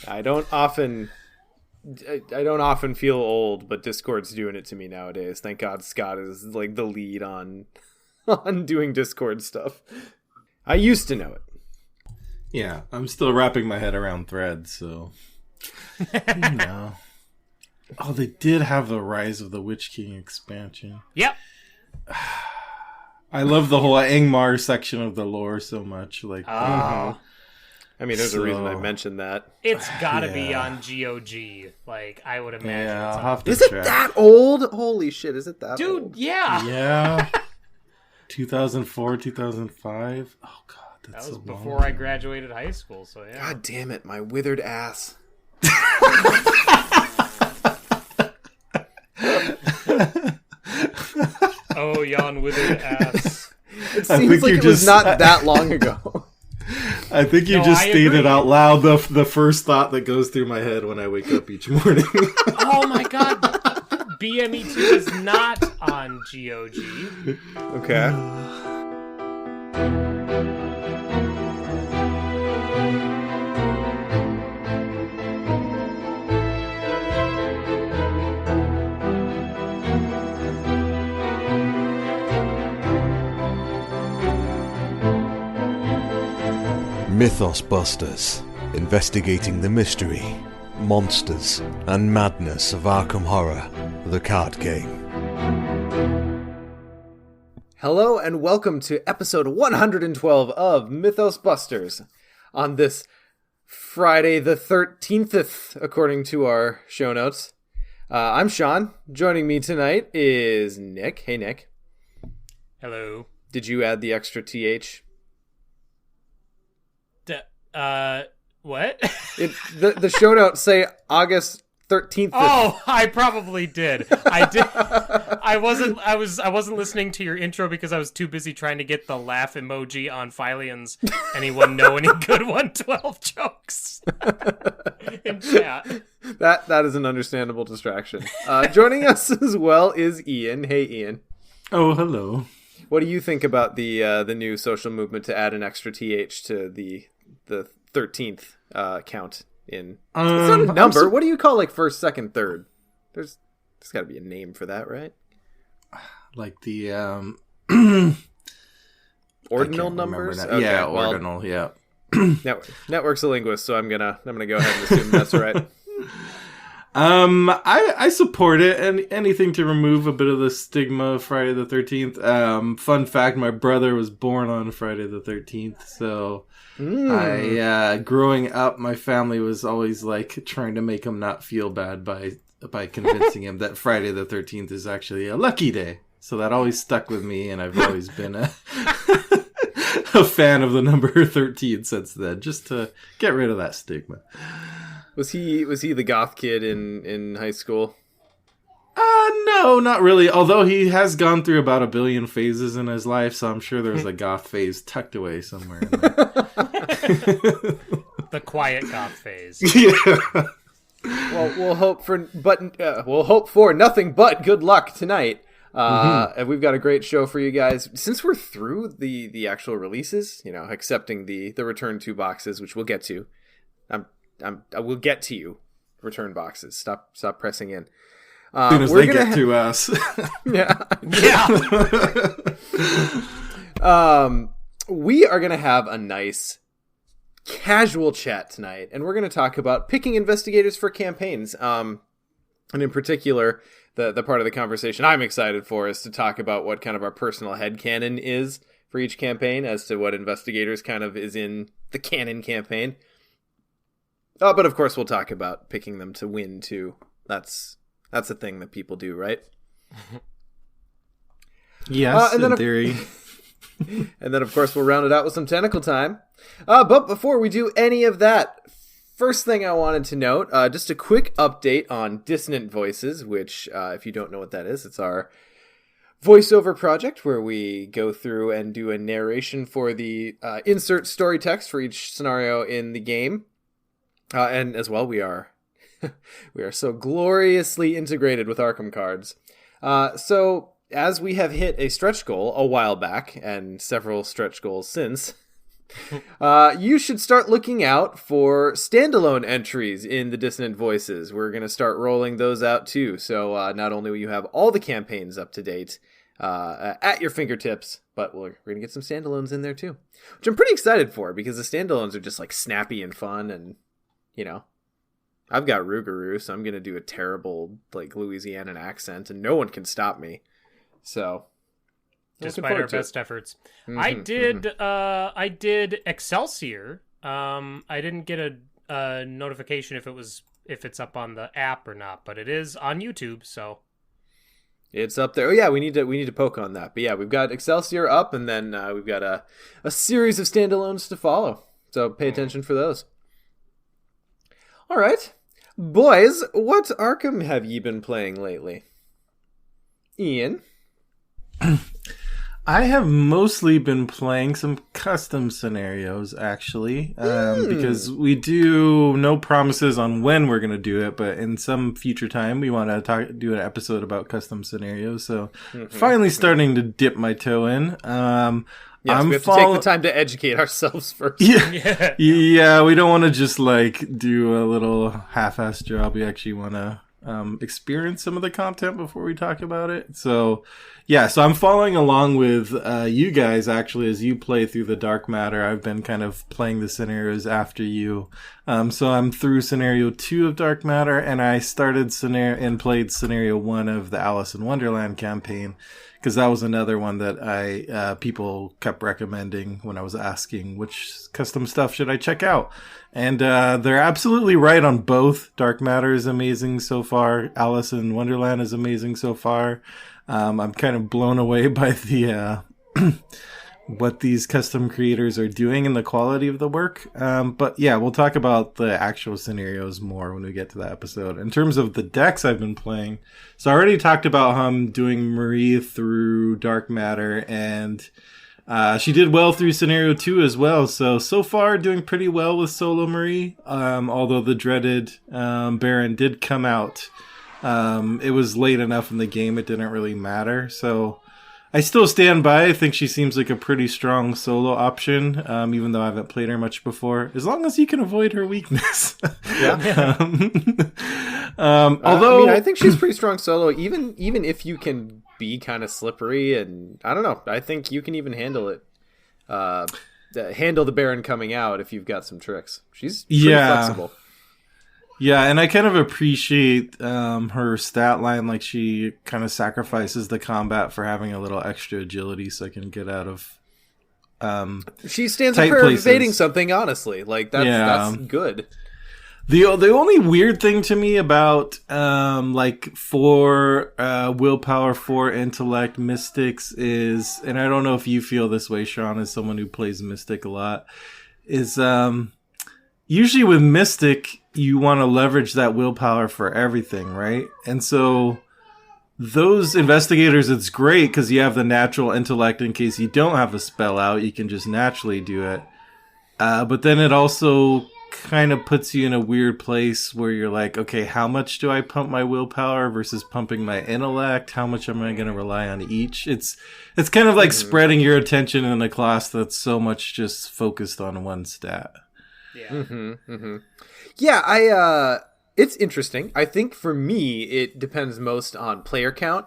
I don't often feel old, but Discord's doing it to me nowadays. Thank God Scott is like the lead on doing Discord stuff. I used to know it. Yeah, I'm still wrapping my head around Threads, so you know. Oh, they did have the Rise of the Witch King expansion. Yep. I love the whole Angmar section of the lore so much. Like, I mean, there's a reason I mentioned that. It's gotta be on GOG. Like, I would imagine. Yeah, it's I'll have to Is it check. that old? Holy shit, is it that old? Dude, yeah. Yeah. 2004, 2005. Oh, God, that's That was so long before I ago. graduated high school, so yeah. God damn it, my withered ass. Oh, yon withered ass. It seems like it was not that long ago. I think you No, just I stated agree. out loud the first thought that goes through my head when I wake up each morning. Oh my god. BME2 is not on GOG. Okay. Mythos Busters, investigating the mystery, monsters, and madness of Arkham Horror, the card game. Hello and welcome to episode 112 of Mythos Busters on this Friday the 13th, according to our show notes. I'm Sean. Joining me tonight is Nick. Hey, Nick. Hello. Did you add the extra TH? What? The show notes say August 13th. Oh, I probably did. I did. I wasn't listening to your intro because I was too busy trying to get the laugh emoji on Philian's anyone know any good 112 jokes in chat. That is an understandable distraction. Joining us as well is Ian. Hey, Ian. Oh, hello. What do you think about the new social movement to add an extra TH to the 13th count in? It's not a number. What do you call like first, second, third? There's got to be a name for that, right? Like the ordinal numbers. Okay, yeah, ordinal. Yeah. Network's a linguist, so I'm gonna go ahead and assume that's right. I support it, and anything to remove a bit of the stigma of Friday the 13th. Fun fact: my brother was born on Friday the 13th, so growing up, my family was always like trying to make him not feel bad by convincing him that Friday the 13th is actually a lucky day. So that always stuck with me, and I've always been a fan of the number 13 since then, just to get rid of that stigma. Was he the goth kid in high school? No, not really. Although he has gone through about 1 billion phases in his life, so I'm sure there's a goth phase tucked away somewhere in there. The quiet goth phase. Yeah. Well, we'll hope for nothing but good luck tonight. And we've got a great show for you guys. Since we're through the actual releases, excepting the return 2 boxes, which we'll get to. I will get to you. Return boxes. Stop pressing in. As soon as they get to us. Yeah. We are gonna have a nice casual chat tonight, and we're gonna talk about picking investigators for campaigns. And in particular, the part of the conversation I'm excited for is to talk about what kind of our personal headcanon is for each campaign as to what investigators kind of is in the canon campaign. But of course, we'll talk about picking them to win, too. That's a thing that people do, right? Yes, in theory. And then, of course, we'll round it out with some tentacle time. But before we do any of that, first thing I wanted to note, just a quick update on Dissonant Voices, which, if you don't know what that is, it's our voiceover project where we go through and do a narration for the insert story text for each scenario in the game. And as well, we are so gloriously integrated with Arkham cards. So as we have hit a stretch goal a while back and several stretch goals since, You should start looking out for standalone entries in the Dissonant Voices. We're going to start rolling those out too. So not only will you have all the campaigns up to date at your fingertips, but we're going to get some standalones in there too, which I'm pretty excited for because the standalones are just like snappy and fun. And, you know, I've got Rougarou, so I'm going to do a terrible like Louisianan accent and no one can stop me. So... despite our best efforts. I did Excelsior. I didn't get a notification if it's up on the app or not, but it is on YouTube, so it's up there. Oh yeah, we need to poke on that. But yeah, we've got Excelsior up, and then we've got a series of standalones to follow. So pay attention for those. All right, boys, what Arkham have ye been playing lately? Ian. I have mostly been playing some custom scenarios, actually, because we do no promises on when we're going to do it, but in some future time, we want to do an episode about custom scenarios, so finally starting to dip my toe in. Yes, we have to take the time to educate ourselves first. Yeah, we don't want to just, like, do a little half-assed job. We actually want to experience some of the content before we talk about it. So I'm following along with you guys, actually, as you play through the Dark Matter. I've been kind of playing the scenarios after you. So I'm through scenario 2 of Dark Matter, and I started played scenario 1 of the Alice in Wonderland campaign, because that was another one that people kept recommending when I was asking which custom stuff should I check out. And they're absolutely right on both. Dark Matter is amazing so far. Alice in Wonderland is amazing so far. I'm kind of blown away by the what these custom creators are doing and the quality of the work. But yeah, we'll talk about the actual scenarios more when we get to that episode. In terms of the decks I've been playing, so I already talked about how I'm doing Marie through Dark Matter, and she did well through scenario 2 as well. So far doing pretty well with solo Marie, although the dreaded Baron did come out. It was late enough in the game, it didn't really matter. So I still stand by. I think she seems like a pretty strong solo option, even though I haven't played her much before, as long as you can avoid her weakness. Although I think she's pretty strong solo, even if you can be kind of slippery, and I don't know, I think you can even handle it. Handle the Baron coming out if you've got some tricks. She's pretty flexible. Yeah, and I kind of appreciate her stat line. Like, she kind of sacrifices the combat for having a little extra agility so I can get out of she stands up for evading something, honestly. Like, that's good. The only weird thing to me about for willpower, for intellect, mystics is, and I don't know if you feel this way, Sean, as someone who plays mystic a lot, is usually with mystic you want to leverage that willpower for everything, right? And so those investigators, it's great because you have the natural intellect in case you don't have a spell out, you can just naturally do it. But then it also kind of puts you in a weird place where you're like, okay, how much do I pump my willpower versus pumping my intellect? How much am I going to rely on each? It's kind of like spreading your attention in a class that's so much just focused on one stat. Yeah. Yeah, it's interesting. I think for me, it depends most on player count.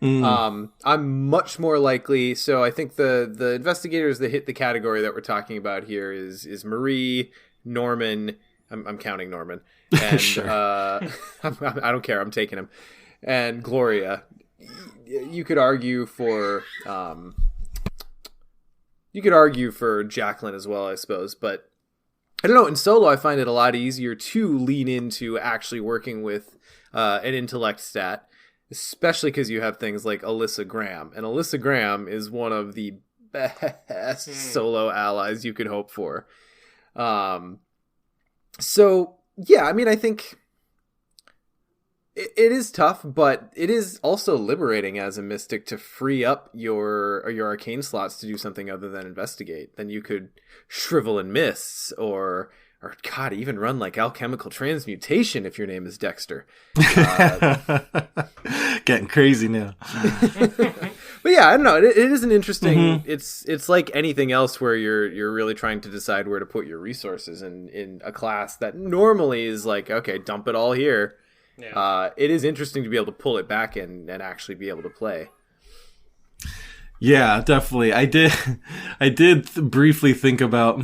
I'm much more likely. So I think the investigators that hit the category that we're talking about here is Marie, Norman. I'm counting Norman, and Sure. I don't care. I'm taking him, and Gloria. You could argue for Jacqueline as well, I suppose, but I don't know. In solo, I find it a lot easier to lean into actually working with an intellect stat, especially because you have things like Alyssa Graham. And Alyssa Graham is one of the best solo allies you could hope for. So, yeah, I mean, I think it is tough, but it is also liberating as a mystic to free up your arcane slots to do something other than investigate. Then you could shrivel in mists, or God, even run like alchemical transmutation if your name is Dexter. Getting crazy now. But yeah, I don't know. It is an interesting. It's like anything else where you're really trying to decide where to put your resources in a class that normally is like, okay, dump it all here. Yeah. It is interesting to be able to pull it back and actually be able to play. Yeah, definitely. I did briefly think about,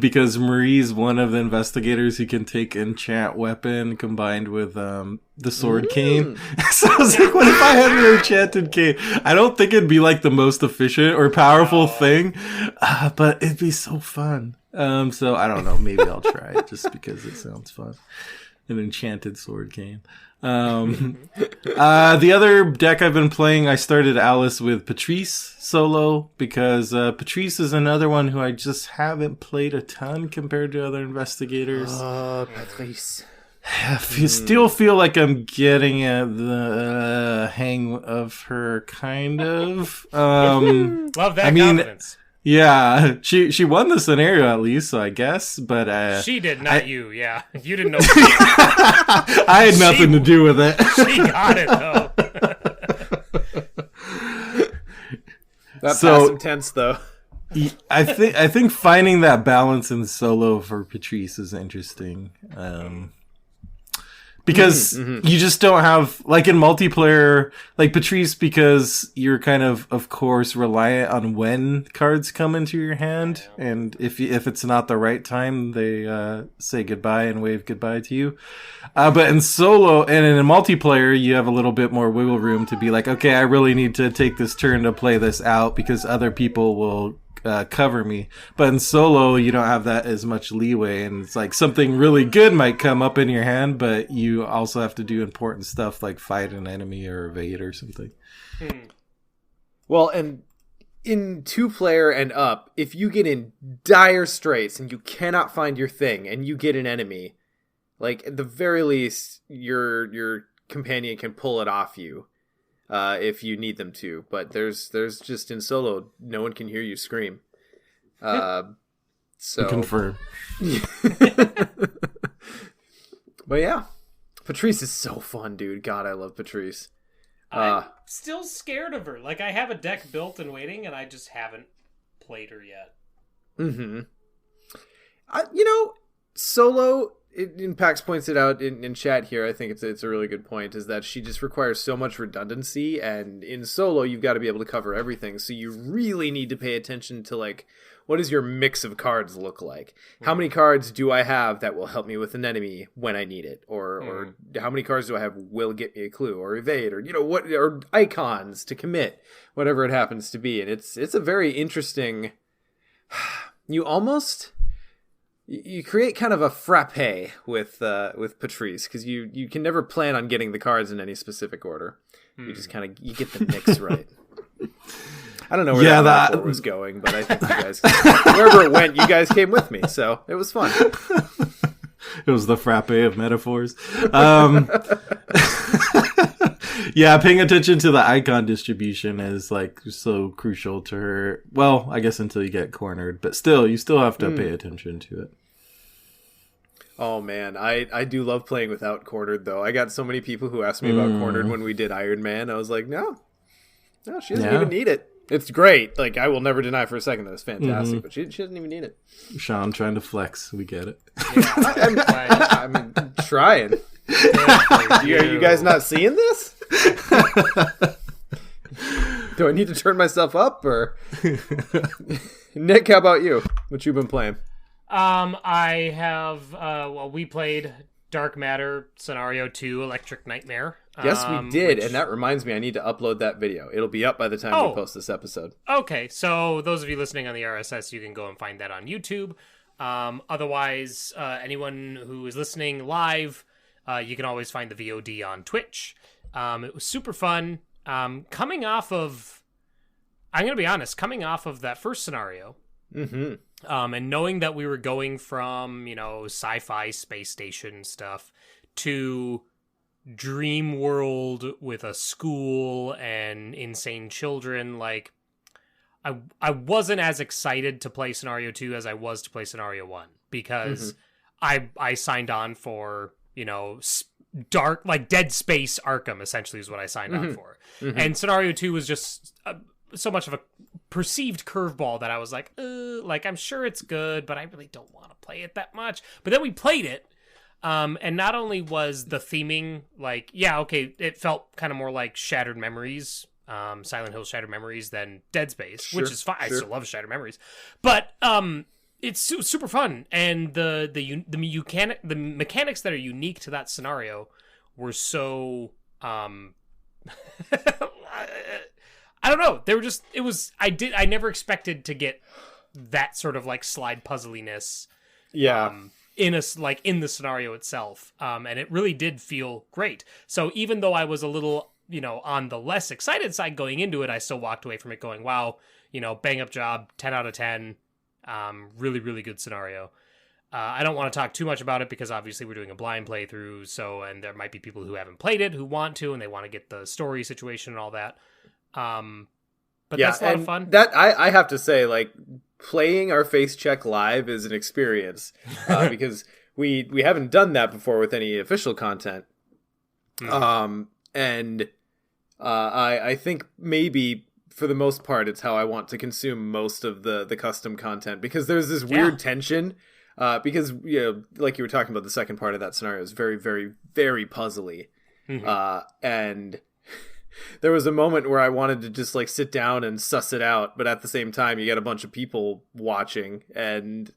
because Marie's one of the investigators who can take enchant weapon combined with the sword cane. So I was like, what if I had an enchanted cane? I don't think it'd be like the most efficient or powerful thing, but it'd be so fun. So I don't know. Maybe I'll try it just because it sounds fun. An enchanted sword cane. The other deck I've been playing, I started Alice with Patrice solo because Patrice is another one who I just haven't played a ton compared to other investigators. Patrice. I still feel like I'm getting at the hang of her, kind of. Love that confidence. Yeah, she won the scenario at least, so I guess, but she did, not you. Yeah, you didn't know. I had nothing to do with it. She got it though. That passed some tense though. I think finding that balance in solo for Patrice is interesting. Because you just don't have, like in multiplayer, like Patrice, because you're kind of course, reliant on when cards come into your hand. And if it's not the right time, they say goodbye and wave goodbye to you. But in solo and in a multiplayer, you have a little bit more wiggle room to be like, okay, I really need to take this turn to play this out because other people will cover me. But in solo, you don't have that as much leeway, and it's like something really good might come up in your hand, but you also have to do important stuff like fight an enemy or evade or something. Well, and in 2-player and up, if you get in dire straits and you cannot find your thing and you get an enemy, like at the very least your companion can pull it off you. If you need them to, but there's just in solo, no one can hear you scream. So confirm. But yeah, Patrice is so fun, dude. God, I love Patrice. I'm still scared of her. Like, I have a deck built and waiting, and I just haven't played her yet. Solo. And Pax points it out in chat here. I think it's a really good point, is that she just requires so much redundancy, and in solo you've got to be able to cover everything, so you really need to pay attention to, like, what does your mix of cards look like? How many cards do I have that will help me with an enemy when I need it? Or how many cards do I have will get me a clue or evade, or what, or icons to commit, whatever it happens to be. And it's a very interesting, you create kind of a frappe with Patrice, because you can never plan on getting the cards in any specific order. You just kind of you get the mix right. I don't know where that was going, but I think you guys, wherever it went, you guys came with me, so it was fun. It was the frappe of metaphors. Yeah, paying attention to the icon distribution is like so crucial to her. Well, I guess until you get cornered, but still, you still have to pay attention to it. Oh man, I do love playing without cornered though. I got so many people who asked me about cornered when we did Iron Man. I was like, no, she doesn't even need it. It's great. Like, I will never deny for a second that it's fantastic, but she doesn't even need it. Sean trying to flex, we get it. Yeah, I'm trying. You guys not seeing this? Do I need to turn myself up, or Nick? How about you? What you been playing? I have. We played Dark Matter Scenario 2 Electric Nightmare. Yes, we did, and that reminds me, I need to upload that video. It'll be up by the time we post this episode. Okay, so those of you listening on the RSS, you can go and find that on YouTube. Otherwise, anyone who is listening live, you can always find the VOD on Twitch. It was super fun. Coming off of, I'm going to be honest, coming off of that first scenario, and knowing that we were going from, sci-fi space station stuff to dream world with a school and insane children, like, I wasn't as excited to play Scenario 2 as I was to play Scenario 1, because I signed on for, dark, like Dead Space Arkham, essentially, is what I signed on for. And Scenario 2 was just so much of a perceived curveball that I was like, I'm sure it's good, but I really don't want to play it that much. But then we played it, and not only was the theming like, it felt kind of more like Shattered Memories, Silent Hill Shattered Memories than Dead Space, which is fine. I still love Shattered Memories, but it's super fun, and the mechanics that are unique to that scenario were so I don't know. They were just, I never expected to get that sort of like slide puzzliness. Yeah. In the scenario itself. And it really did feel great. So even though I was a little, on the less excited side going into it, I still walked away from it going, wow, bang up job, 10 out of 10. Really, really good scenario. I don't want to talk too much about it because obviously we're doing a blind playthrough. And there might be people who haven't played it who want to, and they want to get the story situation and all that. But that's a lot of fun. That I have to say, like, playing our face check live is an experience because we haven't done that before with any official content. And I think maybe for the most part it's how I want to consume most of the custom content, because there's this weird tension because like you were talking about, the second part of that scenario is very, very, very puzzly. And there was a moment where I wanted to just like sit down and suss it out, but at the same time you get a bunch of people watching and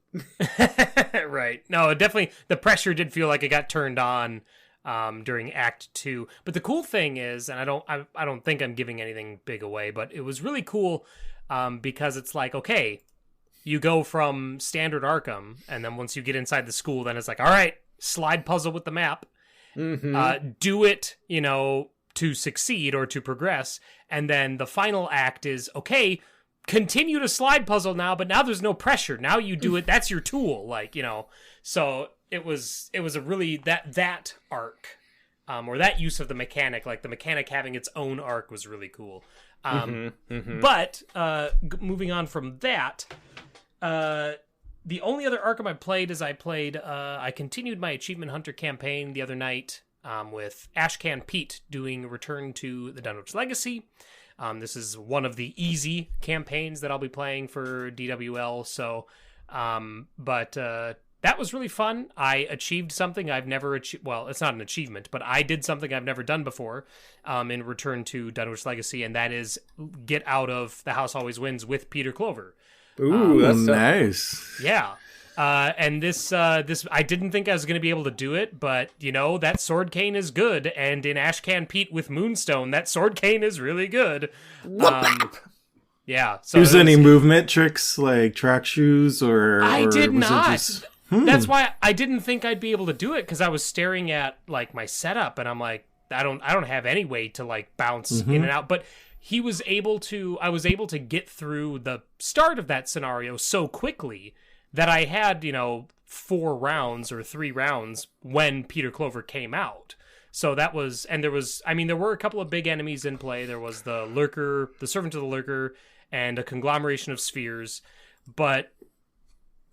right. No, definitely the pressure did feel like it got turned on during Act 2. But the cool thing is, and I don't think I'm giving anything big away, but it was really cool because it's like, okay, you go from standard Arkham, and then once you get inside the school, then it's like, all right, slide puzzle with the map. Do it, to succeed or to progress, and then the final act is, okay, continue to slide puzzle now, but now there's no pressure. Now you do it, that's your tool, so it was a really that arc, or that use of the mechanic, like the mechanic having its own arc, was really cool. But moving on from that, the only other Arkham I played is I continued my Achievement Hunter campaign the other night, with Ashcan Pete doing Return to the Dunwich Legacy. This is one of the easy campaigns that I'll be playing for DWL. So, but that was really fun. I achieved something I've never achieved. Well, it's not an achievement, but I did something I've never done before in Return to Dunwich Legacy, and that is get out of The House Always Wins with Peter Clover. Ooh, that's nice. Yeah. And this I didn't think I was going to be able to do it, but that sword cane is good, and in Ashcan Pete with Moonstone, that sword cane is really good. Yeah. So there's any movement tricks like track shoes, or I did not. Just... That's why I didn't think I'd be able to do it, because I was staring at like my setup, and I'm like, I don't have any way to like bounce in and out, but. I was able to get through the start of that scenario so quickly that I had, 4 rounds or 3 rounds when Peter Clover came out. So that was, and there were a couple of big enemies in play. There was the Lurker, the Servant of the Lurker, and a conglomeration of spheres, but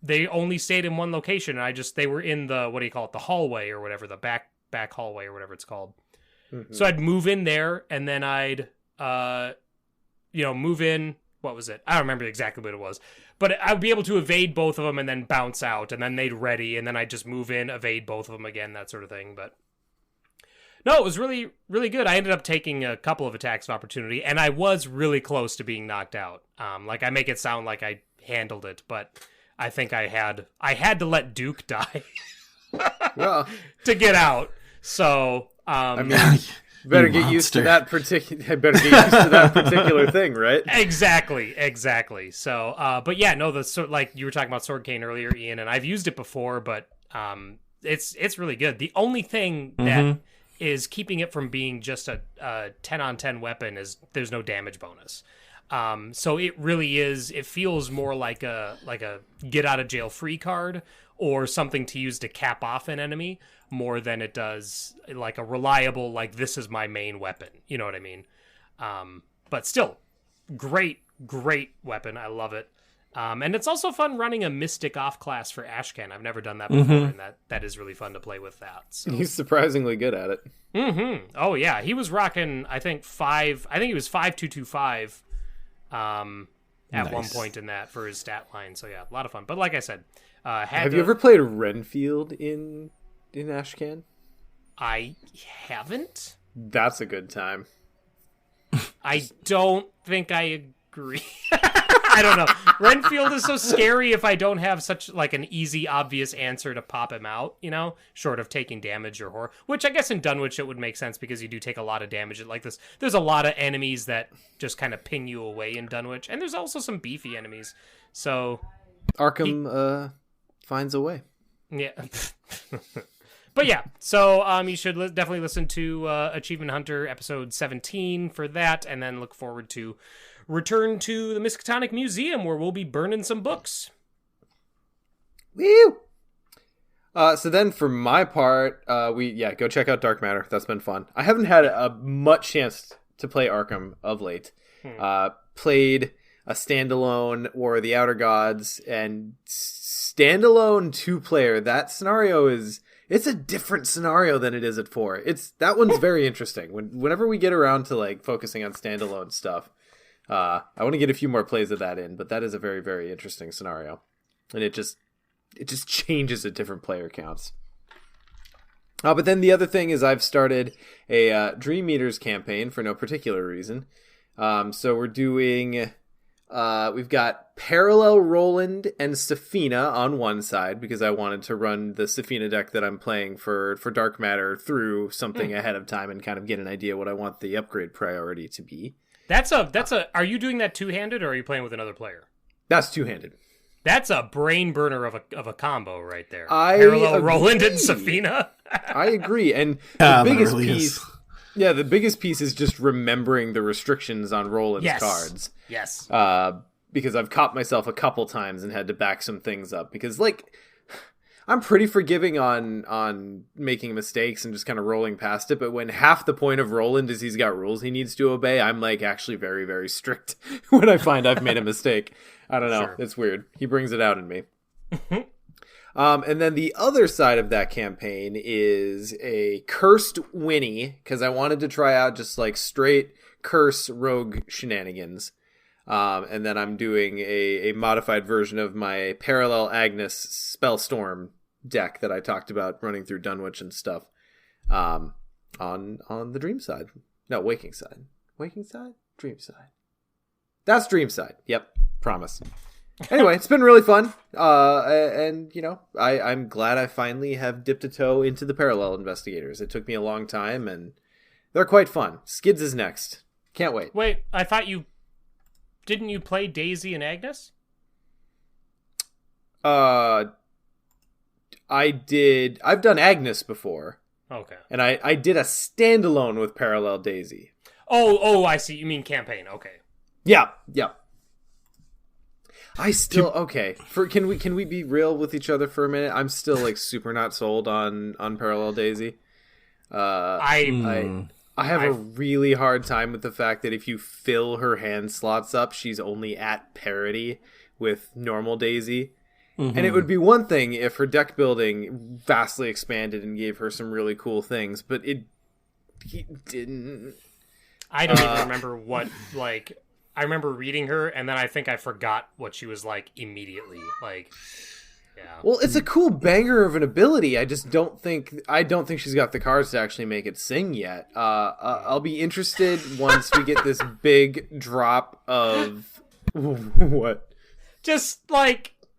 they only stayed in one location. And they were in the, what do you call it? The hallway or whatever, the back hallway or whatever it's called. So I'd move in there, and then I'd, move in. What was it? I don't remember exactly what it was, but I would be able to evade both of them and then bounce out, and then they'd ready, and then I'd just move in, evade both of them again, that sort of thing. But no, it was really, really good. I ended up taking a couple of attacks of opportunity, and I was really close to being knocked out. Like I make it sound like I handled it, but I think I had to let Duke die well, to get out. So, better get used to that particular thing, right? Exactly. So, but yeah, no, like you were talking about Sword Cane earlier, Ian, and I've used it before, but it's really good. The only thing that is keeping it from being just a 10-on-10 weapon is there's no damage bonus. So it really is. It feels more like a get out of jail free card or something to use to cap off an enemy, more than it does like a reliable, like, this is my main weapon. You know what I mean? But still, great weapon. I love it. And it's also fun running a Mystic off class for Ashcan. I've never done that before, and that is really fun to play with that. So. He's surprisingly good at it. Mm-hmm. Oh yeah, he was rocking. I think he was 5.225. At one point in that for his stat line. So yeah, a lot of fun. But like I said, have you ever played Renfield in Ashcan? I haven't. That's a good time. I don't think I agree. I don't know. Renfield is so scary if I don't have such like an easy, obvious answer to pop him out, short of taking damage or horror. Which I guess in Dunwich it would make sense because you do take a lot of damage like this. There's a lot of enemies that just kind of ping you away in Dunwich, and there's also some beefy enemies. So Arkham finds a way. Yeah. But yeah, so you should definitely listen to Achievement Hunter episode 17 for that, and then look forward to return to the Miskatonic Museum where we'll be burning some books. Woo! So then for my part, go check out Dark Matter. That's been fun. I haven't had a much chance to play Arkham of late. Played a standalone War of the Outer Gods, and standalone 2-player, that scenario it's a different scenario than it is at 4. That one's very interesting. Whenever we get around to like focusing on standalone stuff, I want to get a few more plays of that in, but that is a very, very interesting scenario. And it just changes at different player counts. But then the other thing is I've started a Dream Eaters campaign for no particular reason. So we're doing... we've got Parallel Roland and Safina on one side because I wanted to run the Safina deck that I'm playing for Dark Matter through something ahead of time and kind of get an idea what I want the upgrade priority to be. Are you doing that two-handed or are you playing with another player? That's two-handed. That's a brain burner of a combo right there. Parallel Roland and Safina. I agree. And the biggest really piece... is. Yeah, the biggest piece is just remembering the restrictions on Roland's cards. Yes. Because I've caught myself a couple times and had to back some things up. Because, I'm pretty forgiving on making mistakes and just kind of rolling past it. But when half the point of Roland is he's got rules he needs to obey, I'm, actually very, very strict when I find I've made a mistake. I don't know. Sure. It's weird. He brings it out in me. And then the other side of that campaign is a Cursed Winnie, because I wanted to try out just straight curse rogue shenanigans. And then I'm doing a modified version of my Parallel Agnes Spellstorm deck that I talked about running through Dunwich and stuff. On the dream side. No, waking side. Waking side? Dream side. That's dream side. Yep. Promise. Anyway, it's been really fun. And I'm glad I finally have dipped a toe into the Parallel Investigators. It took me a long time, and they're quite fun. Skids is next. Can't wait. Wait, I thought didn't you play Daisy and Agnes? I did. I've done Agnes before. Okay. And I did a standalone with Parallel Daisy. Oh, I see. You mean campaign. Okay. Yeah. I still okay. Can we be real with each other for a minute? I'm still super not sold on Parallel Daisy. I have a really hard time with the fact that if you fill her hand slots up, she's only at parity with normal Daisy. Mm-hmm. And it would be one thing if her deck building vastly expanded and gave her some really cool things, but it didn't. I don't even remember what I remember reading her, and then I think I forgot what she was like immediately. Yeah. Well, it's a cool banger of an ability. I just don't think she's got the cards to actually make it sing yet. I'll be interested once we get this big drop of what? Just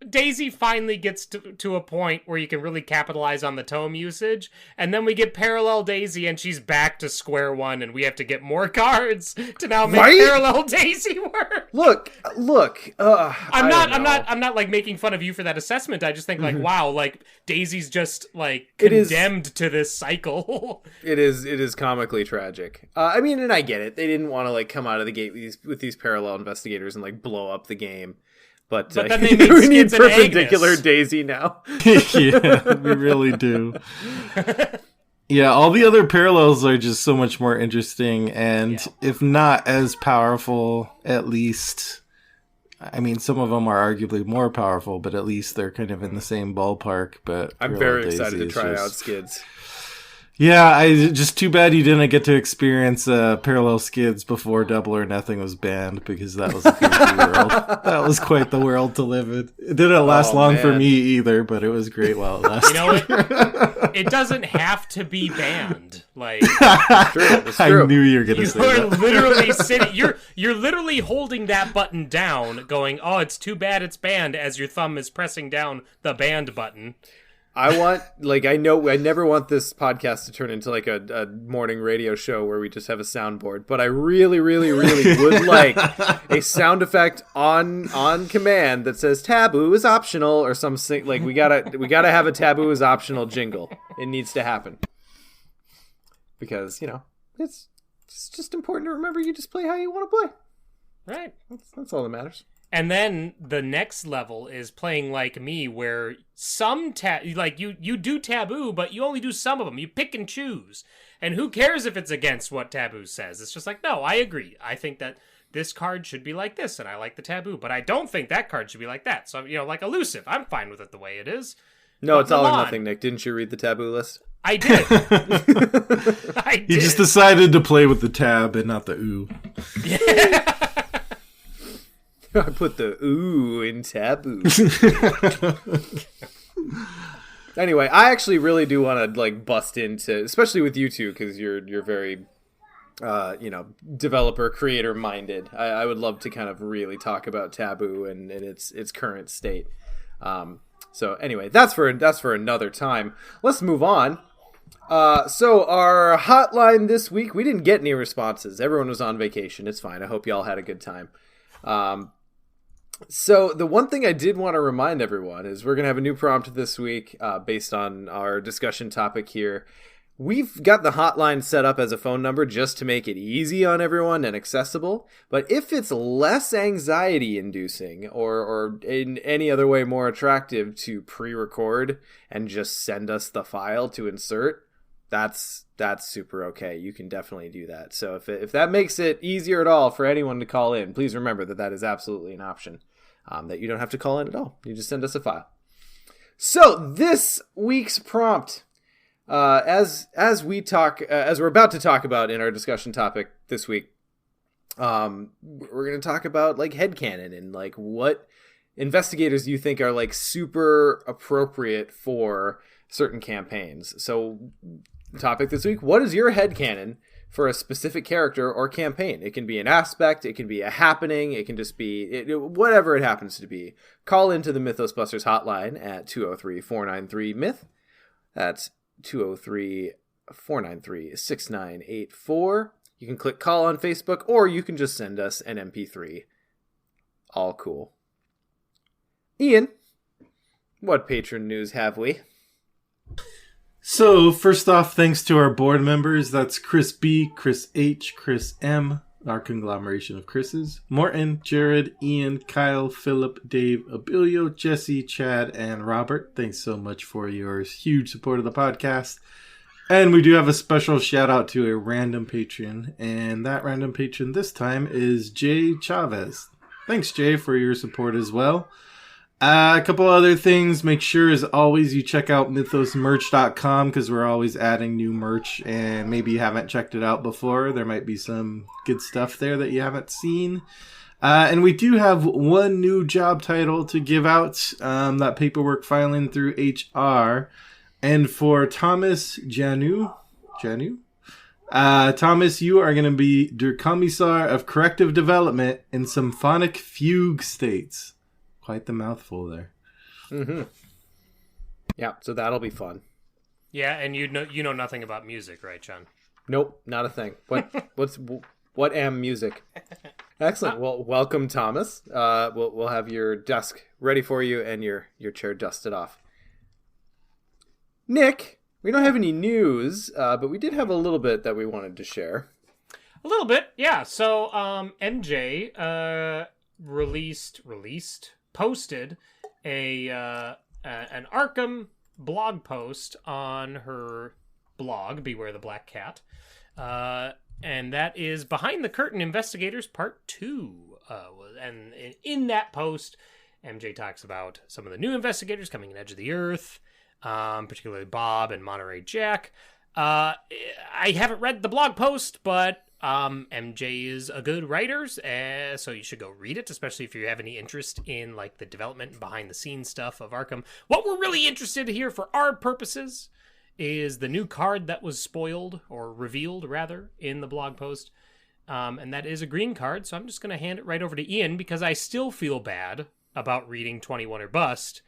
Daisy finally gets to a point where you can really capitalize on the tome usage, and then we get Parallel Daisy, and she's back to square one, and we have to get more cards to now make Parallel Daisy work. Look. I'm not making fun of you for that assessment. I just think wow, Daisy's just condemned to this cycle. It is comically tragic. And I get it. They didn't want to come out of the gate with these Parallel Investigators and blow up the game. But then they made we need Skids and perpendicular Agnes. Daisy now. Yeah, we really do. Yeah, all the other parallels are just so much more interesting, and if not as powerful, at least I mean, some of them are arguably more powerful, but at least they're kind of in the same ballpark. But I'm very excited to try out skids. Yeah, just too bad you didn't get to experience parallel skids before Double or Nothing was banned, because that was a crazy world. That was quite the world to live in. It didn't last long for me either, but it was great while it lasted. You know, it doesn't have to be banned. Like, it's true. I knew you were going to say that. You're literally sitting. You're literally holding that button down, going, "Oh, it's too bad it's banned," as your thumb is pressing down the banned button. I never want this podcast to turn into like a morning radio show where we just have a soundboard, but I really, really, really would like a sound effect on command that says "taboo is optional" or something. Like we gotta have a "taboo is optional" jingle. It needs to happen because it's just important to remember. You just play how you want to play. Right. That's all that matters. And then the next level is playing like me, where some you do taboo, but you only do some of them. You pick and choose. And who cares if it's against what taboo says? It's just like, no, I agree. I think that this card should be like this, and I like the taboo, but I don't think that card should be like that. So, like elusive, I'm fine with it the way it is. No, it's all or nothing, Nick. Didn't you read the taboo list? I did. I did. He just decided to play with the tab and not the ooh. Yeah. I put the ooh in taboo. Anyway, I actually really do want to bust into, especially with you two, because you're very, developer creator minded. I would love to kind of really talk about taboo and its current state. So anyway, that's for another time. Let's move on. So our hotline this week, we didn't get any responses. Everyone was on vacation. It's fine. I hope y'all had a good time. So the one thing I did want to remind everyone is we're going to have a new prompt this week based on our discussion topic here. We've got the hotline set up as a phone number just to make it easy on everyone and accessible. But if it's less anxiety inducing or in any other way more attractive to pre-record and just send us the file to insert, that's super okay. You can definitely do that. So if that makes it easier at all for anyone to call in, please remember that is absolutely an option. That you don't have to call in at all. You just send us a file. So this week's prompt, as we're about to talk about in our discussion topic this week, we're going to talk about headcanon and what investigators you think are super appropriate for certain campaigns. So topic this week, what is your headcanon for a specific character or campaign? It can be an aspect, it can be a happening, it can just be whatever it happens to be. Call into the Mythos Busters hotline at 203-493-MYTH. That's 203-493-6984. You can click call on Facebook, or you can just send us an MP3. All cool. Ian, what patron news have we? So, first off, thanks to our board members. That's Chris B, Chris H, Chris M, our conglomeration of Chris's, Morton, Jared, Ian, Kyle, Philip, Dave, Abilio, Jesse, Chad, and Robert. Thanks so much for your huge support of the podcast. And we do have a special shout out to a random patron, and that random patron this time is Jay Chavez. Thanks, Jay, for your support as well. A couple other things. Make sure, as always, you check out mythosmerch.com because we're always adding new merch, and maybe you haven't checked it out before. There might be some good stuff there that you haven't seen. And we do have one new job title to give out, that paperwork filing through HR. And for Thomas Janu, Thomas, you are going to be Der Kommissar of Corrective Development in Symphonic Fugue States. Quite the mouthful there. Mm-hmm. Yeah, so that'll be fun. Yeah, and you know nothing about music, right, John? Nope, not a thing. What am music? Excellent. Well, welcome, Thomas. We'll have your desk ready for you and your chair dusted off. Nick, we don't have any news, but we did have a little bit that we wanted to share. A little bit, yeah. So, MJ posted an Arkham blog post on her blog, Beware the Black Cat, and that is Behind the Curtain Investigators Part 2. and in that post, MJ talks about some of the new investigators coming in Edge of the Earth, particularly Bob and Monterey Jack. I haven't read the blog post, but MJ is a good writer, so you should go read it, especially if you have any interest in like the development and behind the scenes stuff of Arkham. What we're really interested in here for our purposes is the new card that was spoiled, or revealed rather, in the blog post. And that is a green card, so I'm just going to hand it right over to Ian, because I still feel bad about reading 21 or Bust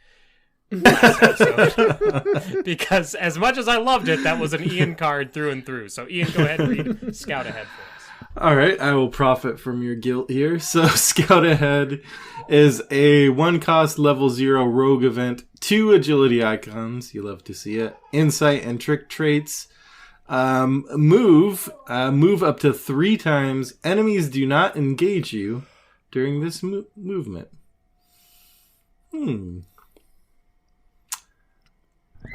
last episode. Because as much as I loved it, that was an Ian card through and through. So Ian, go ahead and read Scout Ahead for us. All right, I will profit from your guilt here. So Scout Ahead is a 1-cost level 0 rogue event, 2 agility icons, you love to see it, insight and trick traits. Move up to 3 times. Enemies do not engage you during this movement.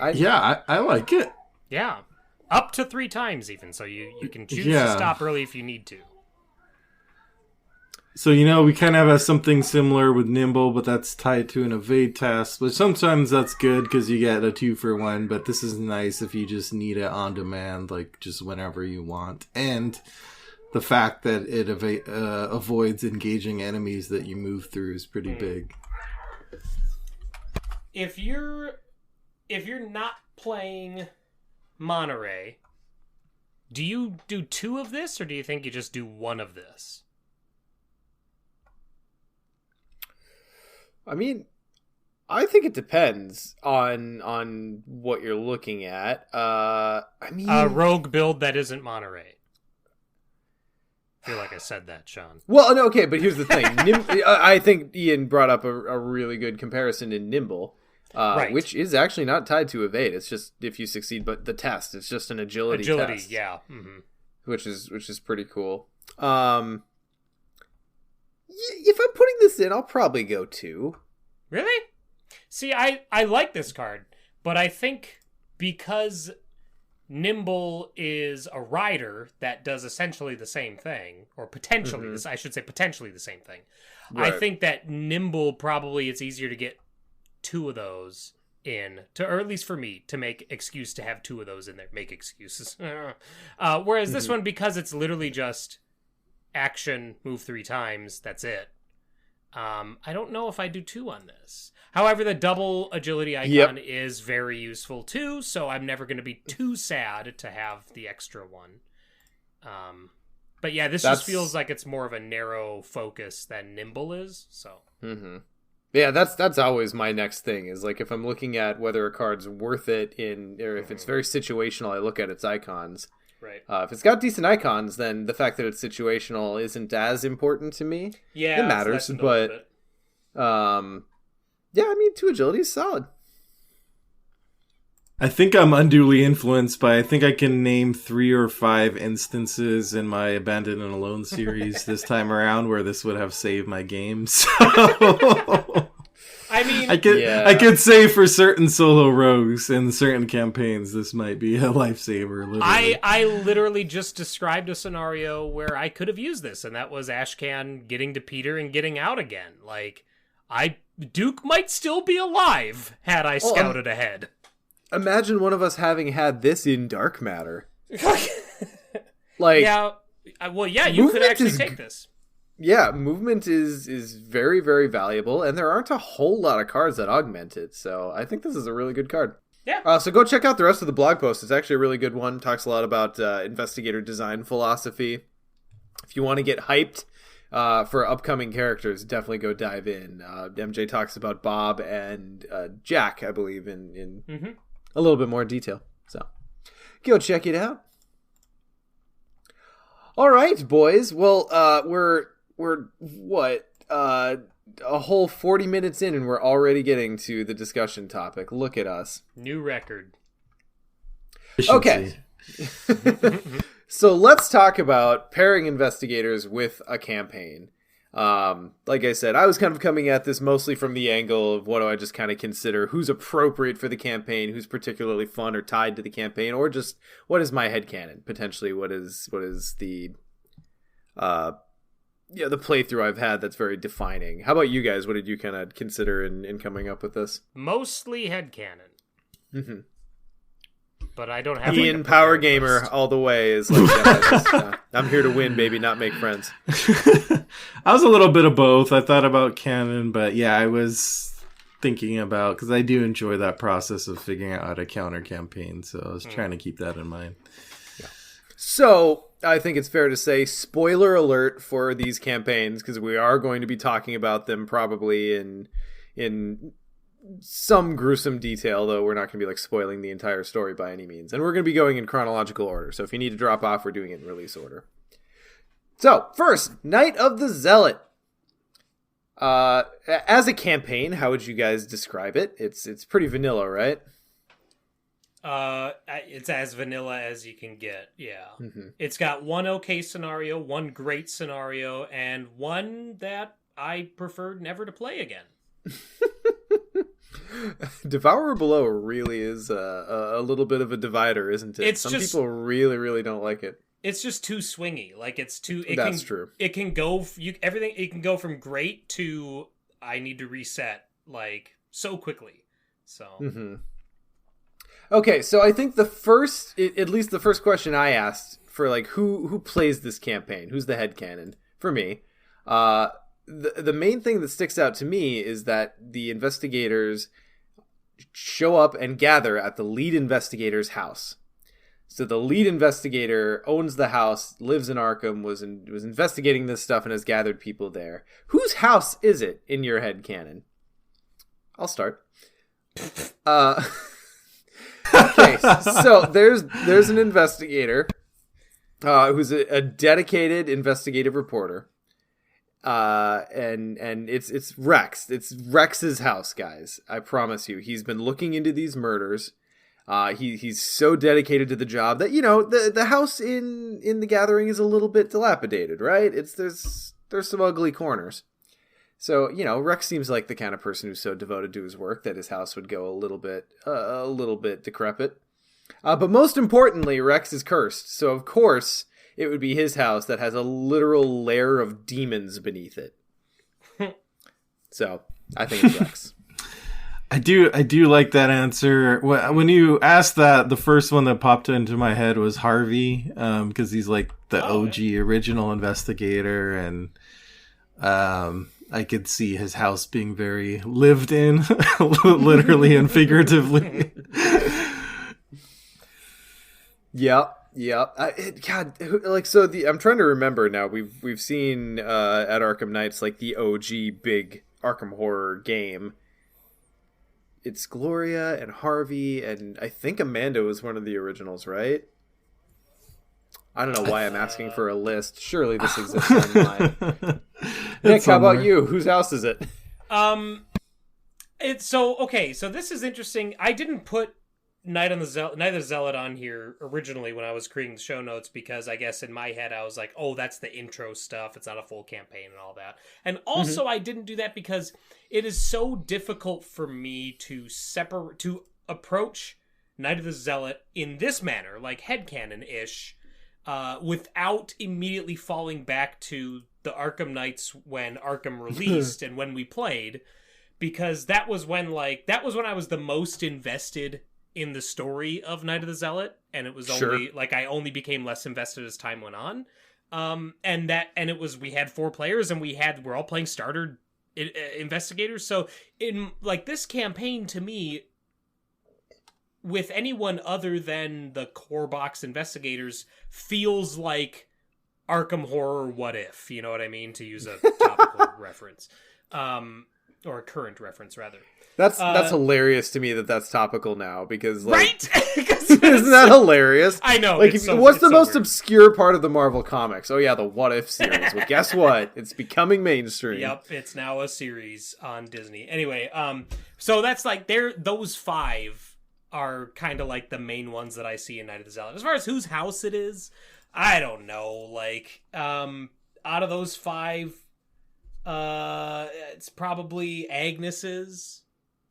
I like it. Yeah. Up to 3 times even, so you can choose to stop early if you need to. So, we kind of have something similar with Nimble, but that's tied to an evade task. But sometimes that's good because you get a 2-for-1, but this is nice if you just need it on demand, like just whenever you want. And the fact that it avoids engaging enemies that you move through is pretty big. If you're not playing Monterey, do you do 2 of this, or do you think you just do 1 of this? I mean, I think it depends on what you're looking at. A rogue build that isn't Monterey. I feel like I said that, Sean. Well, no, okay, but here's the thing. I think Ian brought up a really good comparison in Nimble, right, which is actually not tied to evade. It's just if you succeed, but the test, it's just an agility test. Yeah. Mm-hmm. Which is pretty cool. If I'm putting this in, I'll probably go 2. Really? See, I like this card, but I think because Nimble is a rider that does essentially the same thing, or potentially, I should say potentially the same thing. Right. I think that Nimble probably it's easier to get 2 of those in, or at least for me, to make excuse to have 2 of those in there. Make excuses. Whereas this one, because it's literally just action, move 3 times, that's it. I don't know if I do 2 on this. However, the double agility icon is very useful too, so I'm never going to be too sad to have the extra one. But yeah, this just feels like it's more of a narrow focus than Nimble is. So. Mm-hmm. Yeah, that's always my next thing. Is like if I'm looking at whether a card's worth it or if it's very situational, I look at its icons. Right. If it's got decent icons, then the fact that it's situational isn't as important to me. Yeah, it matters, but yeah, I mean, 2 agility is solid. I think I'm unduly influenced by. I think I can name 3 or 5 instances in my Abandoned and Alone series this time around where this would have saved my game. So I mean, I could say for certain solo rogues in certain campaigns, this might be a lifesaver. Literally. I literally just described a scenario where I could have used this, and that was Ashcan getting to Peter and getting out again. Like, Duke might still be alive had I scouted ahead. Imagine one of us having had this in Dark Matter. Like, yeah, well, yeah, you could actually take this. Yeah, movement is very, very valuable, and there aren't a whole lot of cards that augment it, so I think this is a really good card. Yeah. So go check out the rest of the blog post. It's actually a really good one. Talks a lot about investigator design philosophy. If you want to get hyped for upcoming characters, definitely go dive in. MJ talks about Bob and Jack, I believe, in a little bit more detail. So go check it out. All right, boys. Well, we're what a whole 40 minutes in, and we're already getting to the discussion topic. Look at us. New record. Okay. So let's talk about pairing investigators with a campaign. Like I said, I was kind of coming at this mostly from the angle of what do I just kind of consider who's appropriate for the campaign, who's particularly fun or tied to the campaign, or just what is my headcanon, potentially what is the the playthrough I've had that's very defining. How about you guys? What did you kind of consider in coming up with this? Mostly headcanon. Mm-hmm. But I don't have Ian Power Gamer all the way is like, I'm here to win, baby, not make friends. I was a little bit of both. I thought about canon, but yeah, I was thinking about, because I do enjoy that process of figuring out how to counter campaign, so I was trying to keep that in mind. Yeah. So I think it's fair to say, spoiler alert for these campaigns, because we are going to be talking about them probably in some gruesome detail, though we're not going to be like spoiling the entire story by any means. And we're going to be going in chronological order, so if you need to drop off, we're doing it in release order. So, first, Night of the Zealot. As a campaign, how would you guys describe it? It's pretty vanilla, right? It's as vanilla as you can get, yeah. Mm-hmm. It's got one okay scenario, one great scenario, and one that I preferred never to play again. Devourer Below really is a little bit of a divider, isn't it? Some people really, really don't like it. It's just too swingy. Like, it's too... That's true. It can go... everything. It can go from great to I need to reset, like, so quickly. So... Mm-hmm. Okay, so I think at least the first question I asked for, like, who plays this campaign? Who's the headcanon? For me. The main thing that sticks out to me is that the investigators show up and gather at the lead investigator's house. So the lead investigator owns the house, lives in Arkham, was investigating this stuff, and has gathered people there. Whose house is it in your headcanon? I'll start. Okay, so there's an investigator who's a dedicated investigative reporter. And it's Rex. It's Rex's house, guys. I promise you. He's been looking into these murders. He's so dedicated to the job that, the house in the Gathering is a little bit dilapidated, right? There's some ugly corners. So, Rex seems like the kind of person who's so devoted to his work that his house would go a little bit decrepit. But most importantly, Rex is cursed. So, of course, it would be his house that has a literal lair of demons beneath it. So, I think it's Rex. I do like that answer. When you asked that, the first one that popped into my head was Harvey, because he's like the OG original investigator, and I could see his house being very lived in, literally and figuratively. Yep. I'm trying to remember now. We've seen at Arkham Knights, like, the OG big Arkham horror game. It's Gloria and Harvey, and I think Amanda was one of the originals, right? I don't know why I'm asking for a list. Surely this exists online. Nick, how about you? Whose house is it? So this is interesting. I didn't put Night of the Zealot on here originally when I was creating the show notes, because I guess in my head I was like, oh, that's the intro stuff. It's not a full campaign and all that. And also I didn't do that because it is so difficult for me to approach Night of the Zealot in this manner, like headcanon-ish, without immediately falling back to the Arkham Knights when Arkham released and when we played, because that was when I was the most invested in the story of Night of the Zealot, and it was only like I only became less invested as time went on. We had 4 players, and we're all playing starter investigators. So in like this campaign, to me, with anyone other than the core box investigators, feels like Arkham Horror What If, you know what I mean, to use a topical reference, or a current reference rather. That's hilarious to me that's topical now, because, like, right? Isn't that hilarious? I know. Like, what's the most obscure part of the Marvel comics? Oh yeah, the What If series. Well, guess what? It's becoming mainstream. Yep, it's now a series on Disney. Anyway, so that's like those 5 are kind of like the main ones that I see in Night of the Zealot. As far as whose house it is, I don't know. Like, out of those 5, it's probably Agnes's.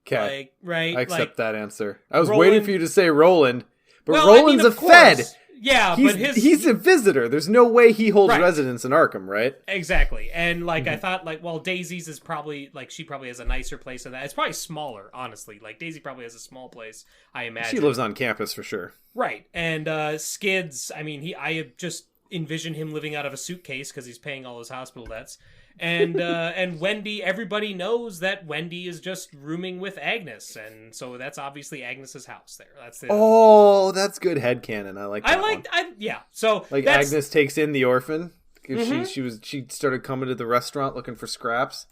Okay, right. I accept that answer. I was Roland, waiting for you to say Roland, but well, Roland's of a Fed. Yeah, he's, but he's a visitor. There's no way he holds Right. residence in Arkham, right? Exactly. And like I thought like well Daisy's is probably like she probably has a nicer place than that. It's probably smaller, honestly. Like Daisy probably has a small place, I imagine. She lives on campus for sure. Right. And Skids, I mean, I just envision him living out of a suitcase because he's paying all his hospital debts. And Wendy, everybody knows that Wendy is just rooming with Agnes, and so that's obviously Agnes's house there. That's the Oh, that's good headcanon. I like that one. yeah. So Like that's, Agnes takes in the orphan. She started coming to the restaurant looking for scraps.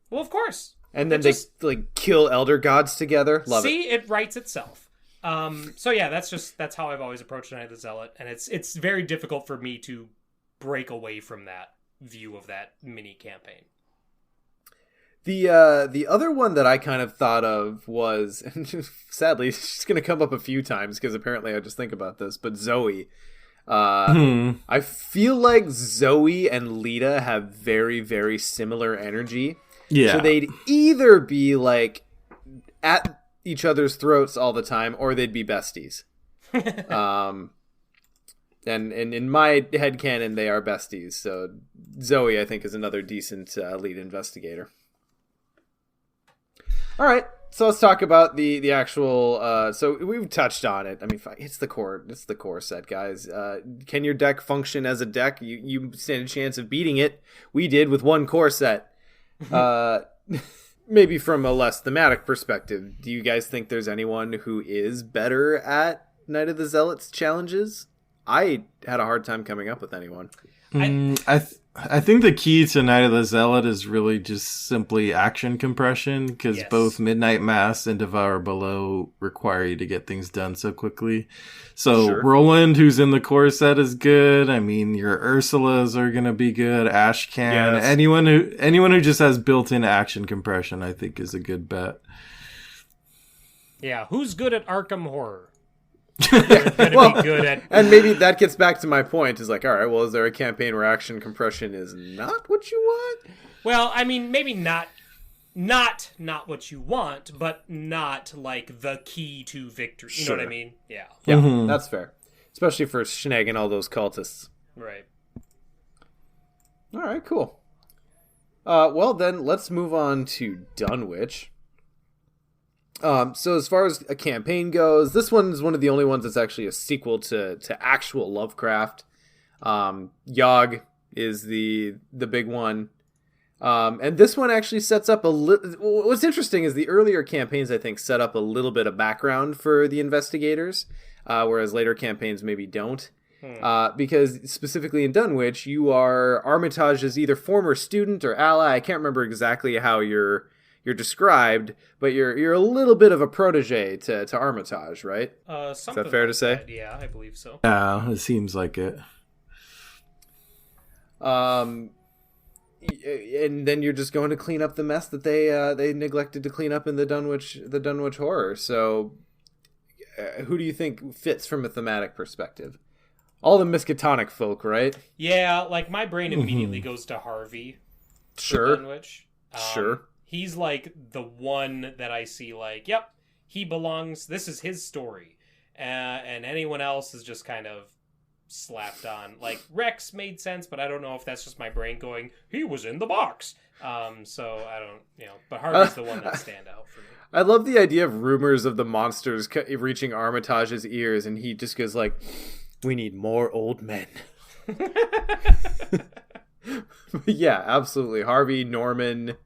well, of course. And then It they just- like kill elder gods together. Love it. See, it writes itself. So yeah, that's how I've always approached Night of the Zealot, and it's very difficult for me to break away from that view of that mini campaign. The other one that I kind of thought of was, and sadly, she's going to come up a few times because apparently I just think about this, but Zoe. I feel like Zoe and Lita have very, very similar energy. Yeah. So they'd either be like at each other's throats all the time, or they'd be besties. And in my headcanon, they are besties. So Zoe, I think, is another decent lead investigator. All right, so let's talk about the actual. So we've touched on it. I mean, it's the core. It's the core set, guys. Can your deck function as a deck? You stand a chance of beating it. We did with one core set. Maybe from a less thematic perspective, do you guys think there's anyone who is better at Night of the Zealots challenges? I had a hard time coming up with anyone. I think the key to Night of the Zealot is really just simply action compression, because Yes. both Midnight Mass and Devour Below require you to get things done so quickly. So Sure. Roland, who's in the core set, is good. I mean, your Ursulas are going to be good. Ashcan, Yes. anyone who just has built-in action compression, I think, is a good bet. Yeah, who's good at Arkham Horror? They're gonna be good at. And maybe that gets back to my point, is like, all right, well, is there a campaign where action compression is not what you want? Well, I mean, maybe not what you want, but not like the key to victory. You know what I Sure. mean? Yeah. Yeah, that's fair. Especially for snagging all those cultists. Right. All right, cool. Well, then let's move on to Dunwich. So as far as a campaign goes, this one is one of the only ones that's actually a sequel to actual Lovecraft. Yogg is the big one. And this one actually sets up a little... What's interesting is the earlier campaigns, I think, set up a little bit of background for the investigators, whereas later campaigns maybe don't. Because specifically in Dunwich, you are Armitage as either former student or ally. I can't remember exactly how you're described, but you're a little bit of a protege to Armitage, right? Something fair like to say? that. Yeah, I believe so. Yeah, it seems like it. And then you're just going to clean up the mess that they neglected to clean up in the Dunwich horror. So, who do you think fits from a thematic perspective? All the Miskatonic folk, right? Yeah, like my brain immediately goes to Harvey. for Sure. Dunwich. Sure. He's like the one that I see like, yep, he belongs. This is his story. And anyone else is just kind of slapped on. Like Rex made sense, but I don't know if that's just my brain going, he was in the box. So I don't, but Harvey's the one that stand out for me. I love the idea of rumors of the monsters reaching Armitage's ears, and he just goes like, we need more old men. Yeah, absolutely. Harvey, Norman,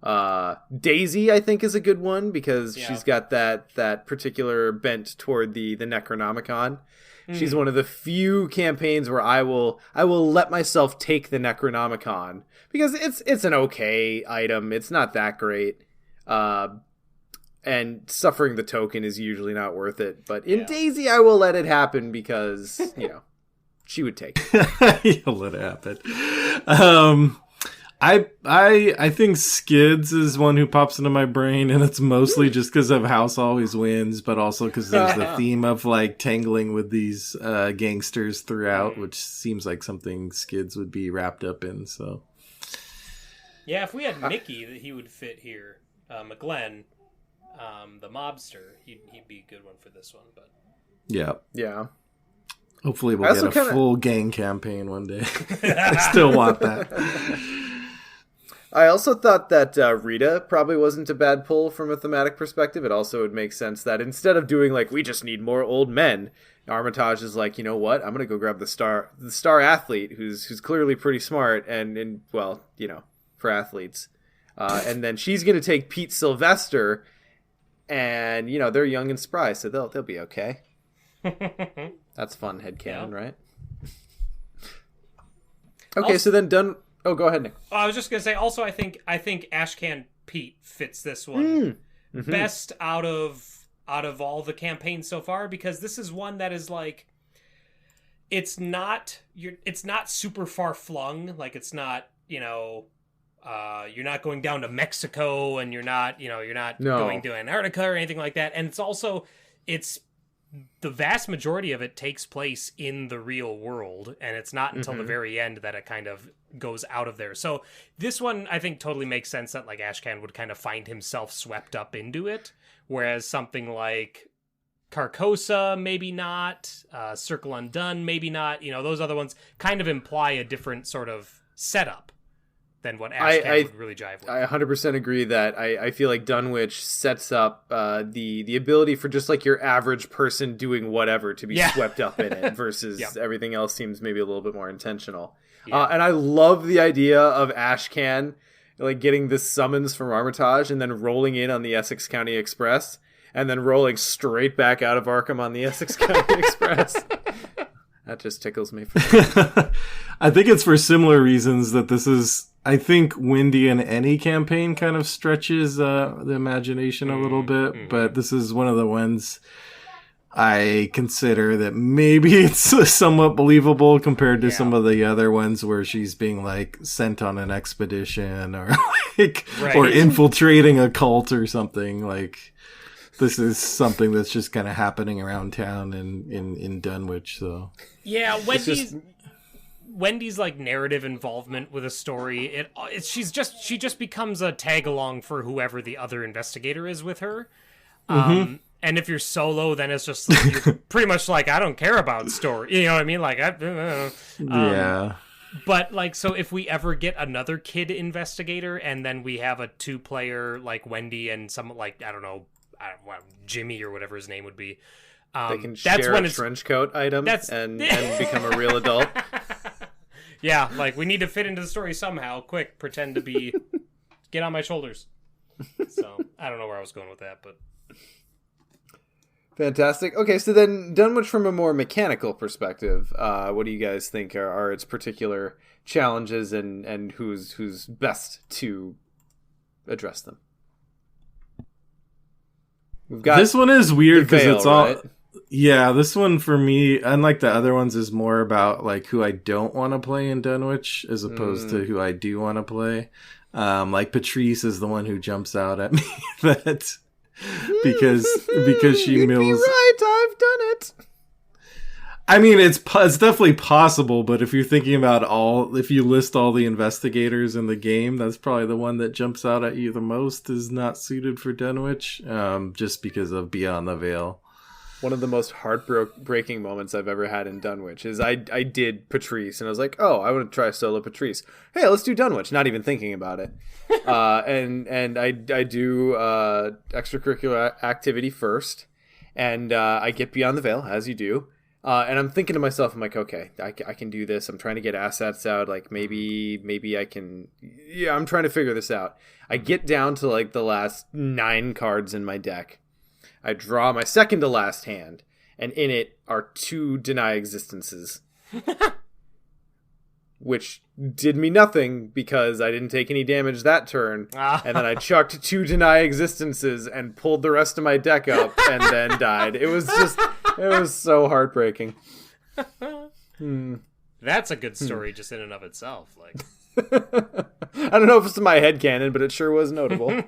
Daisy, I think, is a good one because she's got that particular bent toward the Necronomicon. She's one of the few campaigns where I will let myself take the Necronomicon because it's an okay item. It's not that great. And suffering the token is usually not worth it. But in Daisy, I will let it happen because, she would take it. You'll let it happen. I think Skids is one who pops into my brain, and it's mostly just because of House Always Wins, but also because there's the theme of like tangling with these gangsters throughout, which seems like something Skids would be wrapped up in. So, yeah, if we had Mickey, that he would fit here. McGlenn, the mobster, he'd be a good one for this one. But yeah. Hopefully I we'll also get a full gang campaign one day. I still want that. I also thought that Rita probably wasn't a bad pull from a thematic perspective. It also would make sense that instead of doing like, we just need more old men, Armitage is like, you know what? I'm going to go grab the star athlete who's clearly pretty smart and well, you know, for athletes. And then she's going to take Pete Sylvester, and, you know, they're young and spry, so they'll be okay. That's fun headcanon, right? Okay, Also, so then done. Oh, go ahead, Nick. I was just gonna say. Also, I think Ashcan Pete fits this one best out of all the campaigns so far, because this is one that is like, it's not super far flung. Like, it's not, you know, you're not going down to Mexico, and you're not going to Antarctica or anything like that. And it's also, the vast majority of it takes place in the real world, and it's not until the very end that it kind of goes out of there. So this one, I think, totally makes sense that like Ashcan would kind of find himself swept up into it, whereas something like Carcosa, maybe not, Circle Undone, maybe not. You know, those other ones kind of imply a different sort of setup than what Ashcan would really jive with. I 100% agree that I feel like Dunwich sets up the ability for just like your average person doing whatever to be swept up in it versus everything else seems maybe a little bit more intentional. Yeah. And I love the idea of Ashcan like getting this summons from Armitage and then rolling in on the Essex County Express and then rolling straight back out of Arkham on the Essex County Express. That just tickles me. I think it's for similar reasons that this is. I think Wendy in any campaign kind of stretches the imagination a little bit, but this is one of the ones I consider that maybe it's somewhat believable compared to some of the other ones where she's being like sent on an expedition or like or infiltrating a cult or something. Like, this is something that's just kind of happening around town in Dunwich. So yeah, Wendy's like narrative involvement with a story, she just becomes a tag along for whoever the other investigator is with her. And if you're solo, then it's just like, you're pretty much like, I don't care about story. You know what I mean? Like, yeah. But like, so if we ever get another kid investigator, and then we have a 2-player like Wendy and some like I don't know, Jimmy or whatever his name would be. They can share a trench coat item and become a real adult. Yeah, like, we need to fit into the story somehow. Quick, pretend to be... Get on my shoulders. So, I don't know where I was going with that, but... Fantastic. Okay, so then Dunwich from a more mechanical perspective, what do you guys think are its particular challenges and who's best to address them? We've got this one is weird because it's all... Right? Yeah, this one for me, unlike the other ones, is more about like who I don't want to play in Dunwich as opposed to who I do want to play. Like Patrice is the one who jumps out at me that because she mills. Be right, I've done it. I mean, it's definitely possible, but if you're thinking about if you list all the investigators in the game, that's probably the one that jumps out at you the most is not suited for Dunwich, just because of Beyond the Veil. One of the most heartbreaking moments I've ever had in Dunwich is I did Patrice, and I was like, oh, I want to try solo Patrice. Hey, let's do Dunwich, not even thinking about it. And I do extracurricular activity first, and I get Beyond the Veil, as you do. And I'm thinking to myself, I'm like, okay, I can do this. I'm trying to get assets out. Like, maybe I can... Yeah, I'm trying to figure this out. I get down to, like, the last 9 cards in my deck. I draw my second to last hand, and in it are 2 Deny Existences. Which did me nothing because I didn't take any damage that turn. And then I chucked 2 Deny Existences and pulled the rest of my deck up and then died. It was so heartbreaking. That's a good story just in and of itself. Like, I don't know if it's in my headcanon, but it sure was notable.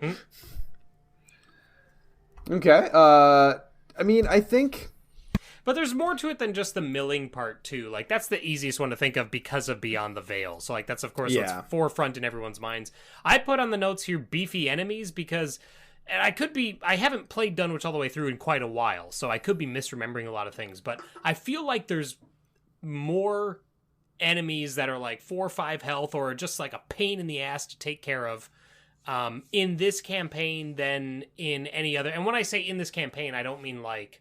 Okay. I mean, I think... But there's more to it than just the milling part, too. Like, that's the easiest one to think of because of Beyond the Veil. So, like, that's, of course, what's forefront in everyone's minds. I put on the notes here beefy enemies because... And I haven't played Dunwich all the way through in quite a while, so I could be misremembering a lot of things. But I feel like there's more enemies that are like 4 or 5 health or just like a pain in the ass to take care of in this campaign than in any other. And when I say in this campaign, I don't mean like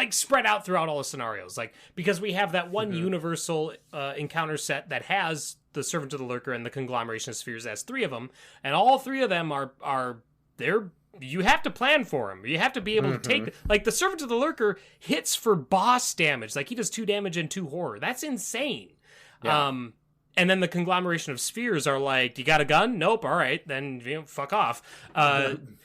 spread out throughout all the scenarios. Like, because we have that one universal encounter set that has the Servant of the Lurker and the Conglomeration of Spheres as 3 of them, and all 3 of them are they're. You have to plan for him. You have to be able to take... Like, the Servant of the Lurker hits for boss damage. Like, he does 2 damage and 2 horror. That's insane. Yeah. And then the Conglomeration of Spheres are like, you got a gun? Nope. All right. Then, fuck off. And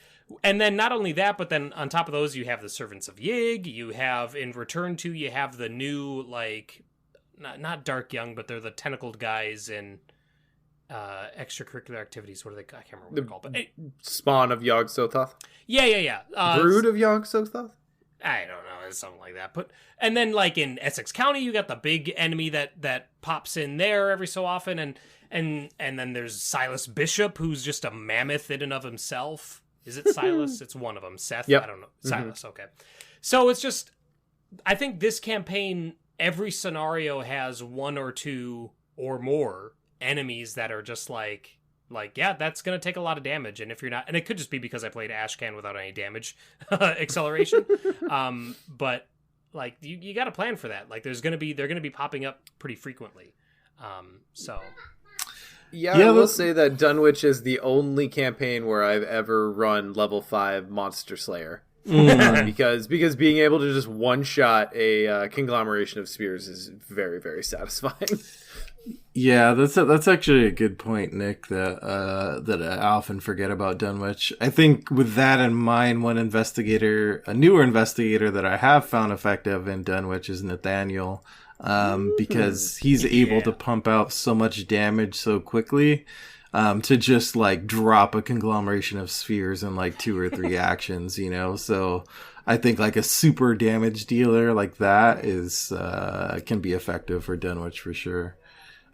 then not only that, but then on top of those, you have the Servants of Yig. You have, in Return to, you have the new, like... Not Dark Young, but they're the tentacled guys in... extracurricular activities. What are they? I can't remember what they're called. But Spawn of Yog Sothoth. Yeah. Brood of Yog Sothoth. I don't know. It's something like that. But and then like in Essex County, you got the big enemy that pops in there every so often, and then there's Silas Bishop, who's just a mammoth in and of himself. Is it Silas? It's one of them. Seth. Yep. I don't know. Silas. Okay. So it's just, I think this campaign, every scenario has 1 or 2 or more enemies that are just like yeah, that's gonna take a lot of damage, and if you're not, and it could just be because I played Ashcan without any damage acceleration, but like you got to plan for that. Like they're gonna be popping up pretty frequently, so yeah, I will say that Dunwich is the only campaign where I've ever run level 5 Monster Slayer. Because being able to just one shot a conglomeration of spears is very, very satisfying. Yeah, that's actually a good point, Nick, that I often forget about Dunwich. I think with that in mind, a newer investigator that I have found effective in Dunwich is Nathaniel, because he's able to pump out so much damage so quickly, to just like drop a conglomeration of spheres in like 2 or 3 actions, so I think like a super damage dealer like that is can be effective for Dunwich for sure.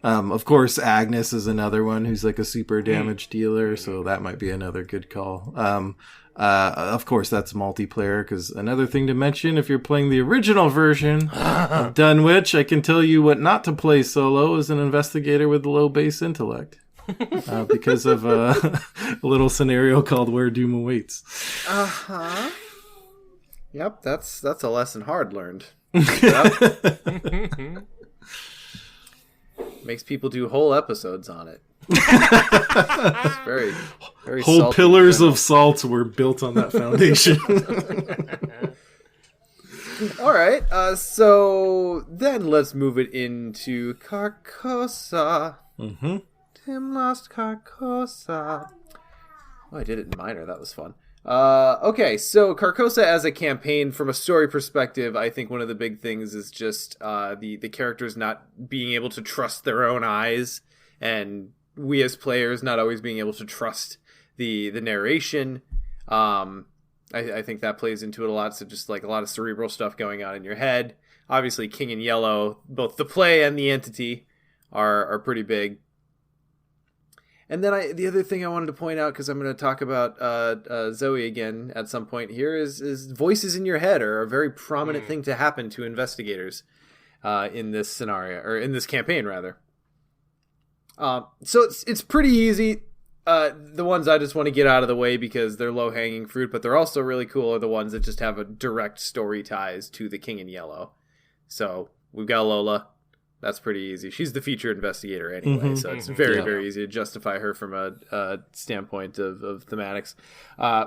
Of course, Agnes is another one who's like a super damage dealer, so that might be another good call. Of course, that's multiplayer, because another thing to mention, if you're playing the original version of Dunwich, I can tell you what not to play solo as an investigator with low base intellect. Because of a little scenario called Where Doom Awaits. Yep, that's a lesson hard learned. Yep. Makes people do whole episodes on it. It's very, very whole pillars of salt were built on that foundation. All right, so then let's move it into Carcosa. Tim lost Carcosa. Oh, I did it in minor. That was fun. Okay, so Carcosa as a campaign, from a story perspective, I think one of the big things is just the characters not being able to trust their own eyes, and we as players not always being able to trust the narration. I think that plays into it a lot, so just like a lot of cerebral stuff going on in your head. Obviously, King and Yellow, both the play and the entity, are pretty big. And then the other thing I wanted to point out, because I'm going to talk about Zoe again at some point here, is voices in your head are a very prominent thing to happen to investigators in this scenario, or in this campaign, rather. So it's pretty easy. The ones I just want to get out of the way because they're low-hanging fruit, but they're also really cool, are the ones that just have a direct story ties to the King in Yellow. So we've got Lola. That's pretty easy. She's the featured investigator anyway, so it's very, very easy to justify her from a standpoint of thematics.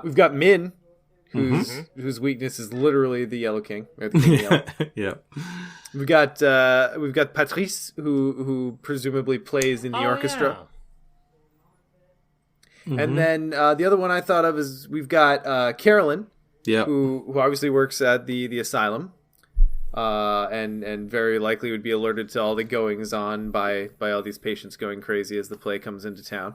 We've got Min, whose weakness is literally the Yellow King, or the King of Yellow. Yeah. We've got Patrice, who presumably plays in the orchestra. Yeah. And then the other one I thought of is we've got Carolyn, who obviously works at the asylum. And very likely would be alerted to all the goings on by all these patients going crazy as the play comes into town.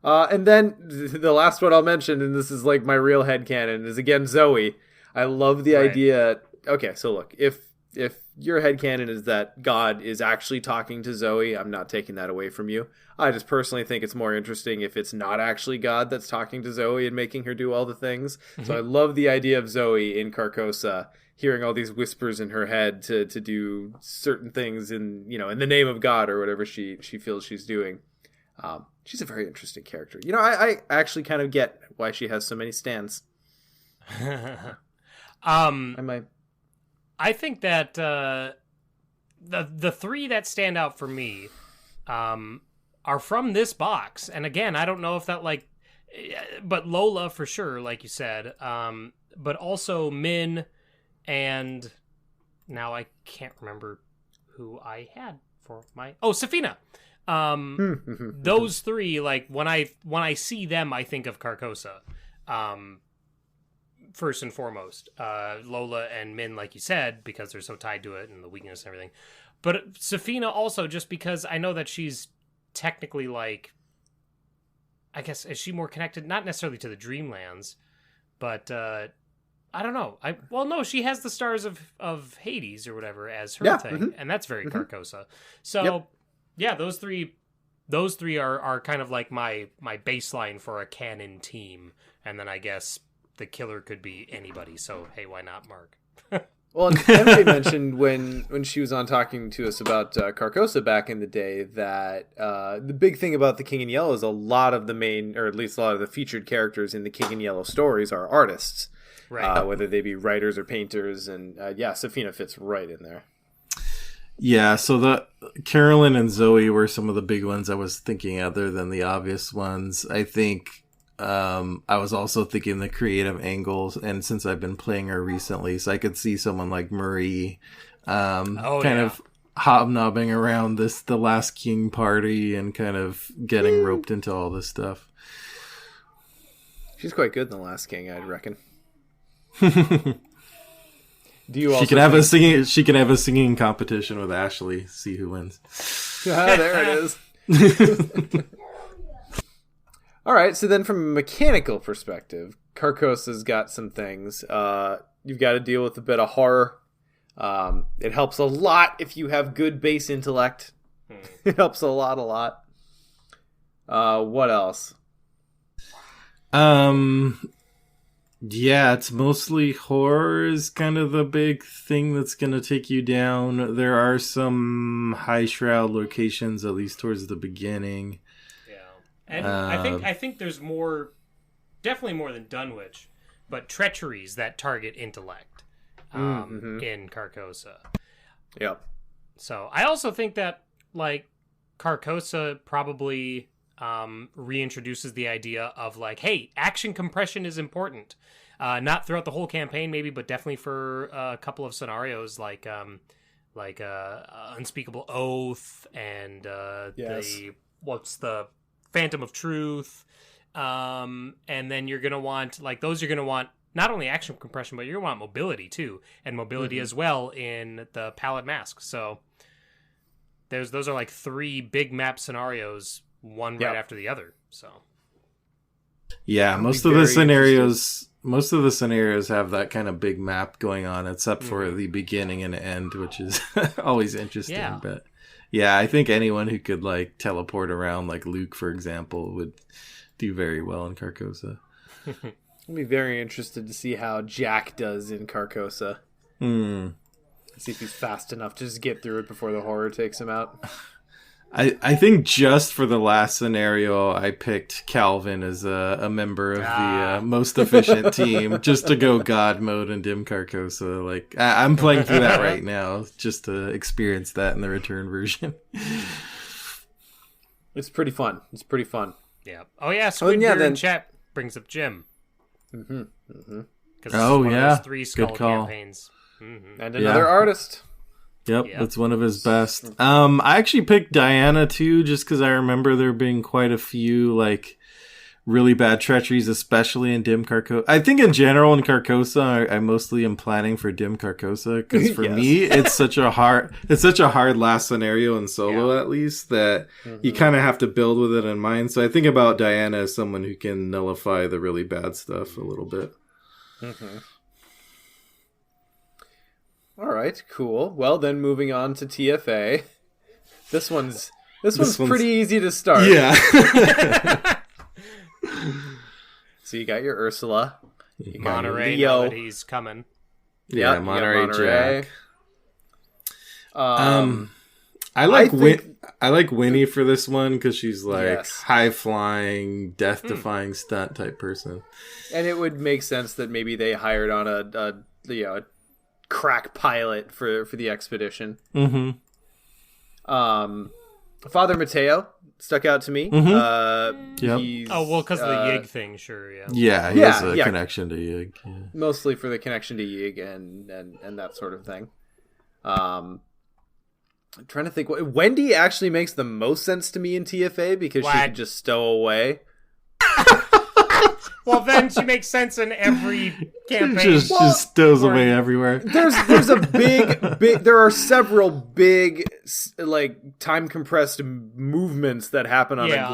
And then the last one I'll mention, and this is like my real headcanon, is again Zoe. I love the idea. Okay, so look, if if your headcanon is that God is actually talking to Zoe, I'm not taking that away from you. I just personally think it's more interesting if it's not actually God that's talking to Zoe and making her do all the things. So I love the idea of Zoe in Carcosa hearing all these whispers in her head to do certain things in the name of God or whatever she feels she's doing. She's a very interesting character. I actually kind of get why she has so many stands. I think that the three that stand out for me are from this box. And again, I don't know if that but Lola for sure, like you said. But also Min, and now I can't remember who I had for Safina. Those three, when I see them, I think of Carcosa. First and foremost, Lola and Min, like you said, because they're so tied to it and the weakness and everything. But Safina also, just because I know that she's technically I guess, is she more connected? Not necessarily to the Dreamlands, but I don't know. No, she has the stars of Hades or whatever as her thing, and that's very Carcosa. So, yeah, those three are kind of like my baseline for a canon team, and then I guess the killer could be anybody, so hey, why not Mark? Well, and Emily mentioned when she was on talking to us about Carcosa back in the day that the big thing about the King in Yellow is a lot of the main, or at least a lot of the featured characters in the King in Yellow stories are artists, right? Whether they be writers or painters, and Safina fits right in there. Yeah, so the Carolyn and Zoe were some of the big ones I was thinking, other than the obvious ones. I think I was also thinking the creative angles, and since I've been playing her recently, so I could see someone like Marie of hobnobbing around the Last King party and kind of getting roped into all this stuff. She's quite good in The Last King, I'd reckon. She can have a singing competition with Ashley, see who wins. There it is. All right, so then from a mechanical perspective, Carcosa's got some things. You've got to deal with a bit of horror. It helps a lot if you have good base intellect. It helps a lot. What else? Yeah, it's mostly horror is kind of the big thing that's going to take you down. There are some high shroud locations, at least towards the beginning. And I think there's definitely more than Dunwich, but treacheries that target intellect in Carcosa. Yep. So I also think that Carcosa probably reintroduces the idea of hey, action compression is important. Not throughout the whole campaign, maybe, but definitely for a couple of scenarios, Unspeakable Oath and the Phantom of Truth, and then you're gonna want you're gonna want not only action compression, but you're gonna want mobility too, and mobility as well in the Pallid Mask. So those are three big map scenarios, one right after the other. So yeah, most of the scenarios have that kind of big map going on, except for the beginning and end, which is always interesting. Yeah. But yeah, I think anyone who could teleport around, like Luke, for example, would do very well in Carcosa. I'll be very interested to see how Jack does in Carcosa. See if he's fast enough to just get through it before the horror takes him out. I think just for the last scenario, I picked Calvin as a member of the most efficient team, just to go God mode and dim Carcosa. I'm playing through that right now, just to experience that in the return version. It's pretty fun. Yeah. Oh yeah. Squidbeard in chat brings up Jim. Because one of those 3 Skull campaigns. And another artist. Yep, that's one of his best. I actually picked Diana too, just because I remember there being quite a few really bad treacheries, especially in Dim Carcosa. I think in general in Carcosa, I mostly am planning for Dim Carcosa because for me, it's such a hard last scenario in solo at least that you kind of have to build with it in mind. So I think about Diana as someone who can nullify the really bad stuff a little bit. All right, cool. Well, then moving on to TFA. This one's pretty easy to start. Yeah. So you got your Ursula. You got Monterey, your know Leo. that he's coming. Yeah, you got Monterey Jack. I like Winnie for this one because she's like high flying, death defying stunt type person. And it would make sense that maybe they hired on a crack pilot for the expedition. Mm-hmm. Father Mateo stuck out to me. Yep. He's, because of the Yig thing, sure, yeah. Yeah, he has a connection to Yig. Yeah. Mostly for the connection to Yig and that sort of thing. I'm trying to think. Wendy actually makes the most sense to me in TFA because she can just stow away. Well, then she makes sense in every campaign. Just stows away everywhere. There's a big. There are several big, like time compressed movements that happen on a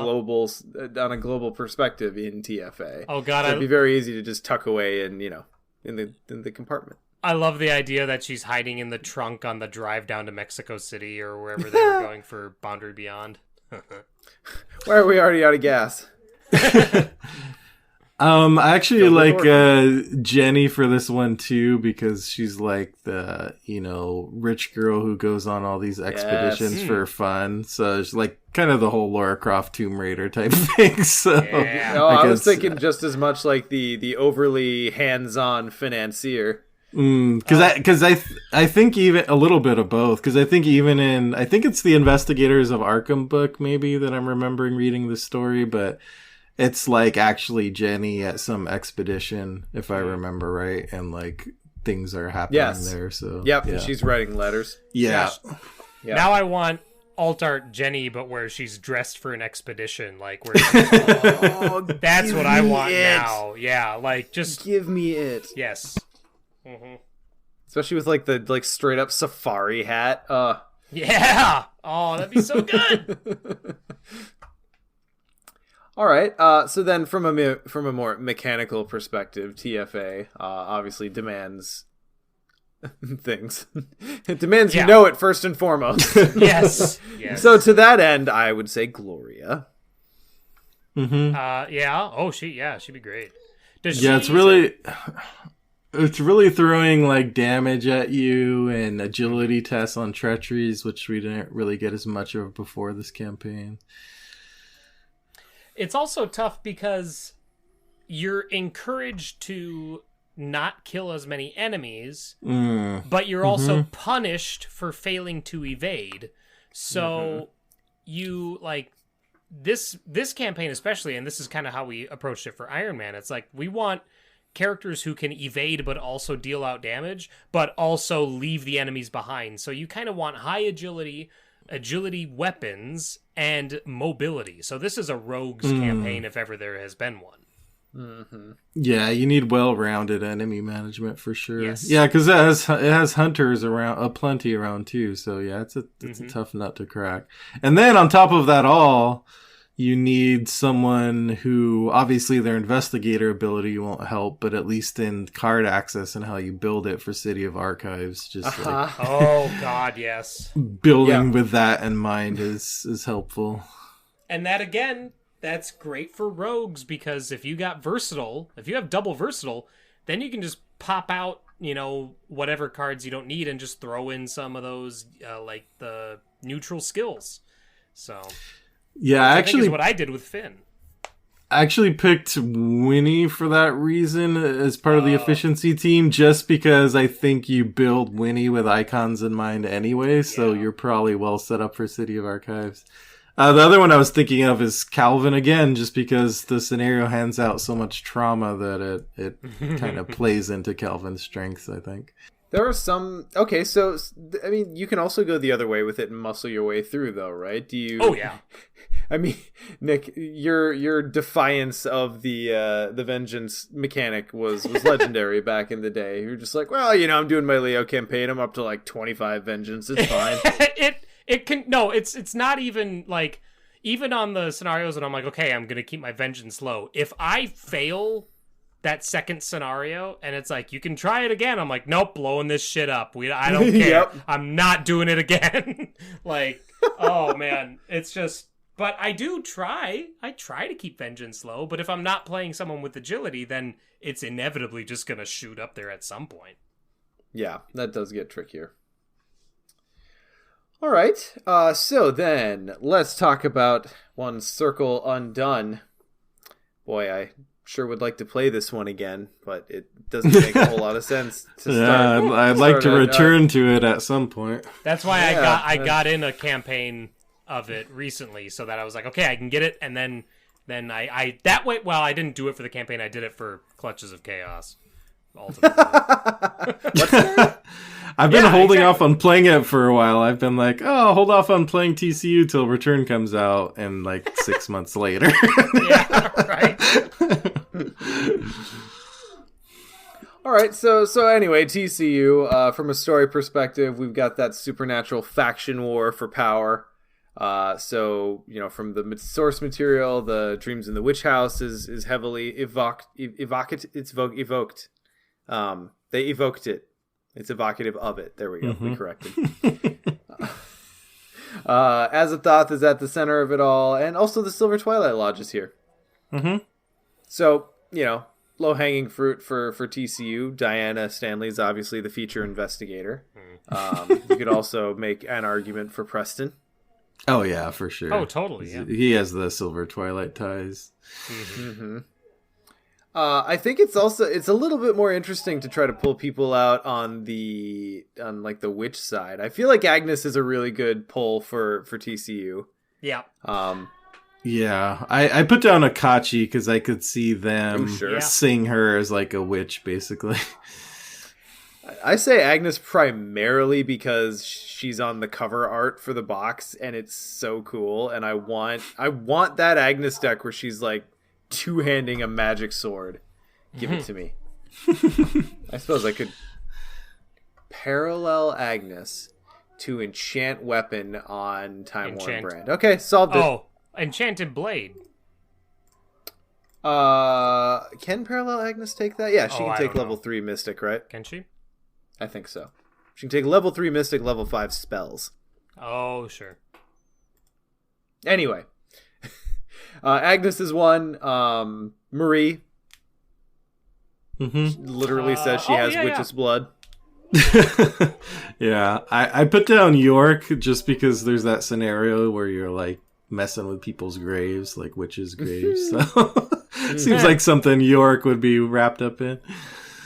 global perspective in TFA. Oh God, it'd be very easy to just tuck away in the compartment. I love the idea that she's hiding in the trunk on the drive down to Mexico City or wherever they were going for Boundary Beyond. Why are we already out of gas? I actually like Jenny for this one too because she's like the rich girl who goes on all these expeditions for fun. So she's like kind of the whole Lara Croft Tomb Raider type thing. So I was thinking just as much like the overly hands-on financier. Because I think even a little bit of both. Because I think it's the Investigators of Arkham book maybe that I'm remembering reading this story, but. It's like actually Jenny at some expedition, if I remember right, and like things are happening there. So and she's writing letters. Yeah. Now I want alt art Jenny, but where she's dressed for an expedition, like where. That's what I want now. Yeah, like just give me it. Yes. Mm-hmm. Especially with like the straight up safari hat. Yeah. Oh, that'd be so good. All right. So then, from a more mechanical perspective, TFA obviously demands things. It demands you know it first and foremost. Yes. So to that end, I would say Gloria. Mm-hmm. Yeah. Oh, she'd be great. It's really throwing like damage at you and agility tests on treacheries, which we didn't really get as much of before this campaign. It's also tough because you're encouraged to not kill as many enemies, but you're also punished for failing to evade. So you like this campaign especially, and this is kind of how we approached it for Iron Man. It's like we want characters who can evade but also deal out damage, but also leave the enemies behind. So you kind of want high agility weapons, and mobility. So this is a rogues campaign if ever there has been one. Mm-hmm. Yeah, you need well-rounded enemy management for sure. Yes. Yeah, because it has hunters around, plenty around too. So yeah, it's a tough nut to crack. And then on top of that all, you need someone who, obviously their investigator ability won't help, but at least in card access and how you build it for City of Archives, just like oh god, yes, building with that in mind is helpful. And that again, that's great for rogues because if you have double versatile, then you can just pop out, whatever cards you don't need and just throw in some of those like the neutral skills. So yeah, actually, is what I did with Finn. I actually picked Winnie for that reason as part of the efficiency team, just because I think you build Winnie with icons in mind anyway, so you're probably well set up for City of Archives. The other one I was thinking of is Calvin again, just because the scenario hands out so much trauma that it kind of plays into Calvin's strengths, I think. There are some... Okay, so, I mean, you can also go the other way with it and muscle your way through, though, right? Do you... Oh, yeah. I mean, Nick, your defiance of the Vengeance mechanic was legendary back in the day. You're just like, well, I'm doing my Leo campaign. I'm up to, 25 Vengeance. It's fine. It's not even, even on the scenarios that I'm like, okay, I'm going to keep my Vengeance low. If I fail that second scenario, and it's like, you can try it again. I'm like, nope, blowing this shit up. I don't care. Yep. I'm not doing it again. Like, oh man, it's just. But I do try. I try to keep vengeance low. But if I'm not playing someone with agility, then it's inevitably just gonna shoot up there at some point. Yeah, that does get trickier. All right, so then let's talk about one Circle Undone. Boy, I sure would like to play this one again, but it doesn't make a whole lot of sense to start. Yeah, I'd like to return to it at some point. That's why I got in a campaign of it recently, so that I was like, okay, I can get it, and then I that way. Well, I didn't do it for the campaign. I did it for Clutches of Chaos. Ultimately. I've been holding off on playing it for a while. I've been like, oh, hold off on playing TCU till Return comes out, and like 6 months later. Yeah, right. All right, so anyway, TCU, from a story perspective, we've got that supernatural faction war for power. So, you know, from the source material, the Dreams in the Witch House is heavily evoked. They evoked it. It's evocative of it. There we go. We corrected. Azathoth is at the center of it all, and also the Silver Twilight Lodge is here. So, you know, low-hanging fruit for TCU. Diana Stanley's obviously the feature investigator. You could also make an argument for Preston. Oh, yeah, for sure. Oh, totally, yeah. He has the Silver Twilight ties. I think it's a little bit more interesting to try to pull people out on like the witch side. I feel like Agnes is a really good pull for TCU. Yeah. Yeah, I put down Akachi because I could see them sure. seeing her as like a witch, basically. I say Agnes primarily because she's on the cover art for the box, and it's so cool. And I want that Agnes deck where she's like two-handing a magic sword. Give it to me. I suppose I could parallel Agnes to enchant weapon on Time Worn Brand. Okay, solved it. Oh, Enchanted Blade. Can parallel Agnes take that? Yeah, she can take level 3 Mystic, right? Can she? I think so. She can take level 3 Mystic, level 5 spells. Oh, sure. Anyway. Agnes is one. Marie literally says she has witch's blood. Yeah, I put down York just because there's that scenario where you're like messing with people's graves, like witches' graves. So seems like something York would be wrapped up in.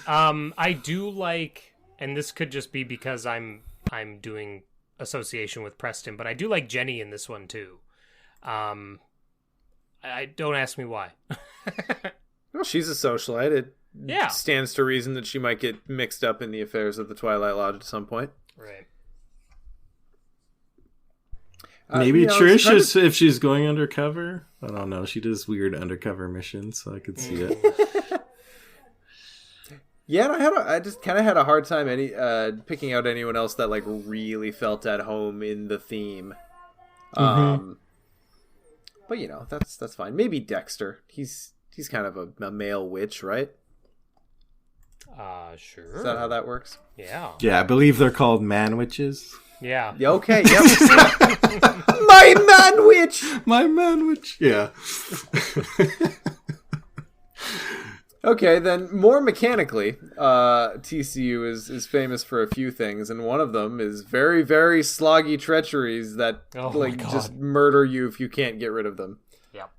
I do like, and this could just be because I'm doing association with Preston, but I do like Jenny in this one too. I don't ask me why. Well, she's a socialite. It stands to reason that she might get mixed up in the affairs of the Twilight Lodge at some point. Right. Maybe Trish, if she's going undercover. I don't know. She does weird undercover missions, so I could see it. Yeah, I just kind of had a hard time picking out anyone else that like really felt at home in the theme. But you know, that's fine. Maybe Dexter. He's kind of a male witch, right? Sure. Is that how that works? Yeah. Yeah, I believe they're called man witches. Yeah. Okay. Yep. My man witch. My man witch. Yeah. Okay, then more mechanically, TCU is famous for a few things, and one of them is very, very sloggy treacheries that just murder you if you can't get rid of them. Yep.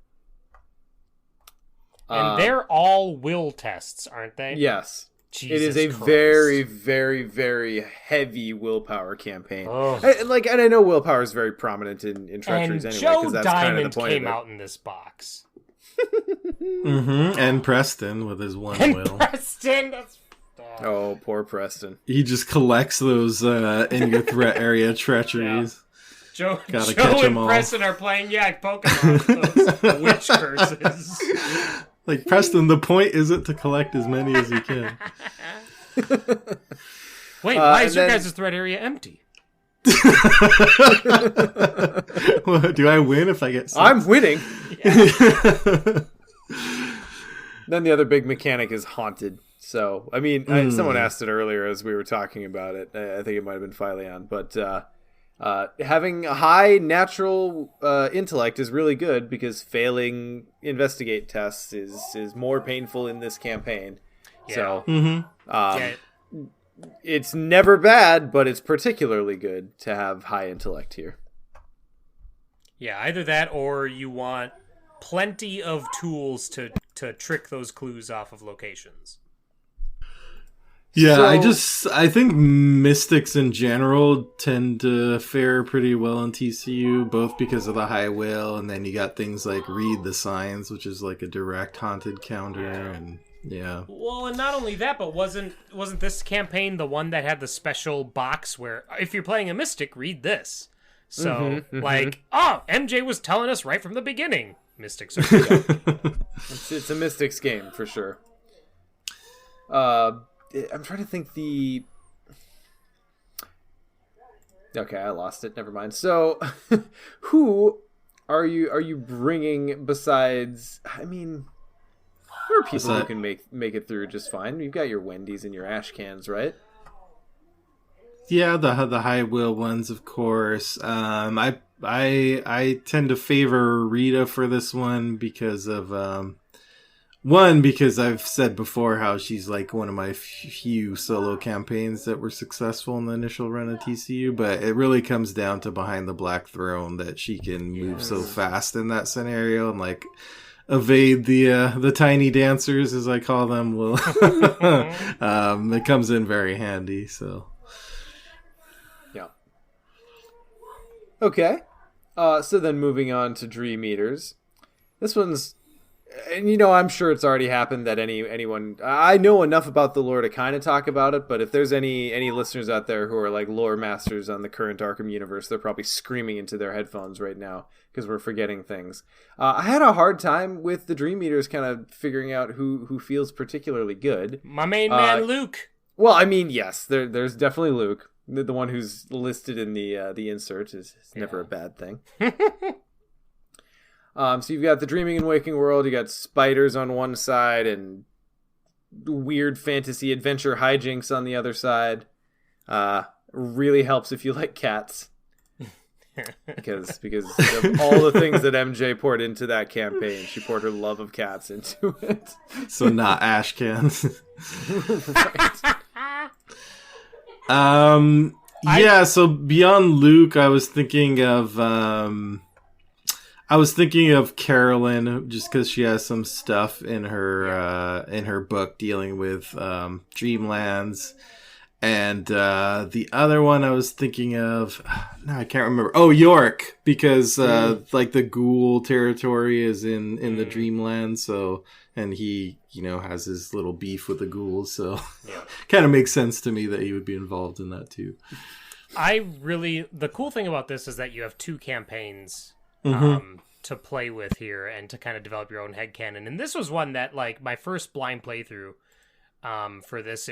And they're all will tests, aren't they? Yes. Jesus it is a Christ. very, very, very heavy willpower campaign. Oh. And I know willpower is very prominent in treacheries and anyway, Joe because that's Diamond kind of the point came of it. out in this box. And Preston with his one will. Preston, that's... Oh, poor Preston. He just collects those in your threat area treacheries. Joe Gotta catch 'em and all. Preston are playing Pokemon. Those witch curses. Like, Preston, the point isn't to collect as many as you can. Wait, why is your guys' threat area empty? Well, do I win if I get 6? I'm winning. Then the other big mechanic is haunted. So, I mean, someone asked it earlier as we were talking about it. I think it might have been Phileon. But having a high natural intellect is really good because failing investigate tests is more painful in this campaign. Yeah. So, it's never bad, but it's particularly good to have high intellect here. Yeah, either that or you want plenty of tools to trick those clues off of locations. Yeah, I think mystics in general tend to fare pretty well in TCU, both because of the high will, and then you got things like read the signs, which is like a direct haunted counter, and yeah. Well, and not only that, but wasn't this campaign the one that had the special box where if you're playing a mystic, read this? So, MJ was telling us right from the beginning. Mystics are it's a mystics game for sure. I'm trying to think Okay, I lost it. Never mind. So, who are you bringing besides? I mean, there are people who can make it through just fine. You've got your Wendy's and your ash cans, right? Yeah, the high will ones, of course. I tend to favor Rita for this one because of because I've said before how she's like one of my few solo campaigns that were successful in the initial run of TCU, but it really comes down to Behind the Black Throne that she can move so fast in that scenario and like evade the tiny dancers, as I call them. Will it comes in very handy. So yeah. Okay. So then moving on to Dream Eaters. This one's, and I'm sure it's already happened that anyone, I know enough about the lore to kind of talk about it, but if there's any listeners out there who are like lore masters on the current Arkham universe, they're probably screaming into their headphones right now because we're forgetting things. I had a hard time with the Dream Eaters kind of figuring out who feels particularly good. My main man, Luke. Well, I mean, yes, there's definitely Luke. The one who's listed in the insert is never a bad thing. So you've got the dreaming and waking world. You got spiders on one side and weird fantasy adventure hijinks on the other side. Really helps if you like cats, because of all the things that MJ poured into that campaign, she poured her love of cats into it. So not ash cans. Right. So beyond Luke, I was thinking of Carolyn, just because she has some stuff in her book dealing with Dreamlands, and the other one I was thinking of, no, I can't remember. Oh, York, because like the ghoul territory is in the Dreamlands, so and he has his little beef with the ghouls, so kind of makes sense to me that he would be involved in that too. The cool thing about this is that you have two campaigns to play with here and to kind of develop your own headcanon. And this was one that, like, my first blind playthrough for this,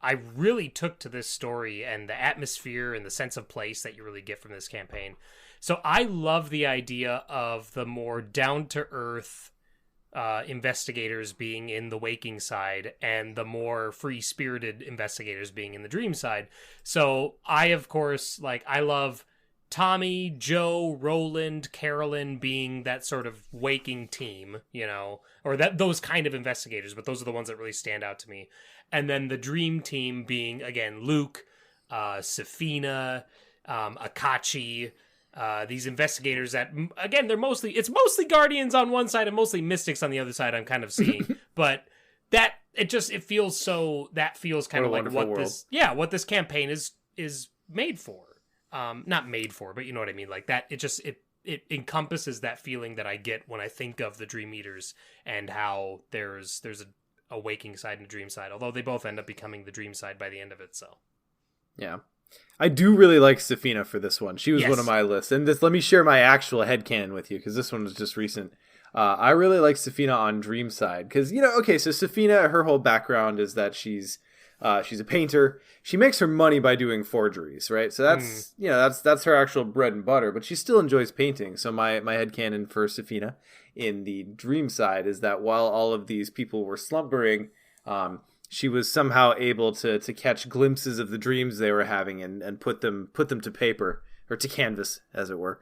I really took to this story and the atmosphere and the sense of place that you really get from this campaign. So I love the idea of the more down-to-earth investigators being in the waking side and the more free-spirited investigators being in the dream side. So I, of course, I love Tommy, Joe, Roland, Carolyn being that sort of waking team, or those kind of investigators, but those are the ones that really stand out to me. And then the dream team being, again, Luke, Safina, Akachi, these investigators that, again, it's mostly Guardians on one side and mostly Mystics on the other side, I'm kind of seeing. But it feels kind of like what this campaign is made for. Not made for, but you know what I mean? Like that, it encompasses that feeling that I get when I think of the Dream Eaters and how there's a waking side and a dream side, although they both end up becoming the dream side by the end of it, so. Yeah. I do really like Safina for this one. She was one of my lists. And let me share my actual headcanon with you, because this one was just recent. I really like Safina on dream side, because, so Safina, her whole background is that she's She's a painter. She makes her money by doing forgeries, right? So that's that's her actual bread and butter. But she still enjoys painting. So my headcanon for Safina in the dream side is that while all of these people were slumbering, she was somehow able to catch glimpses of the dreams they were having and put them to paper, or to canvas, as it were.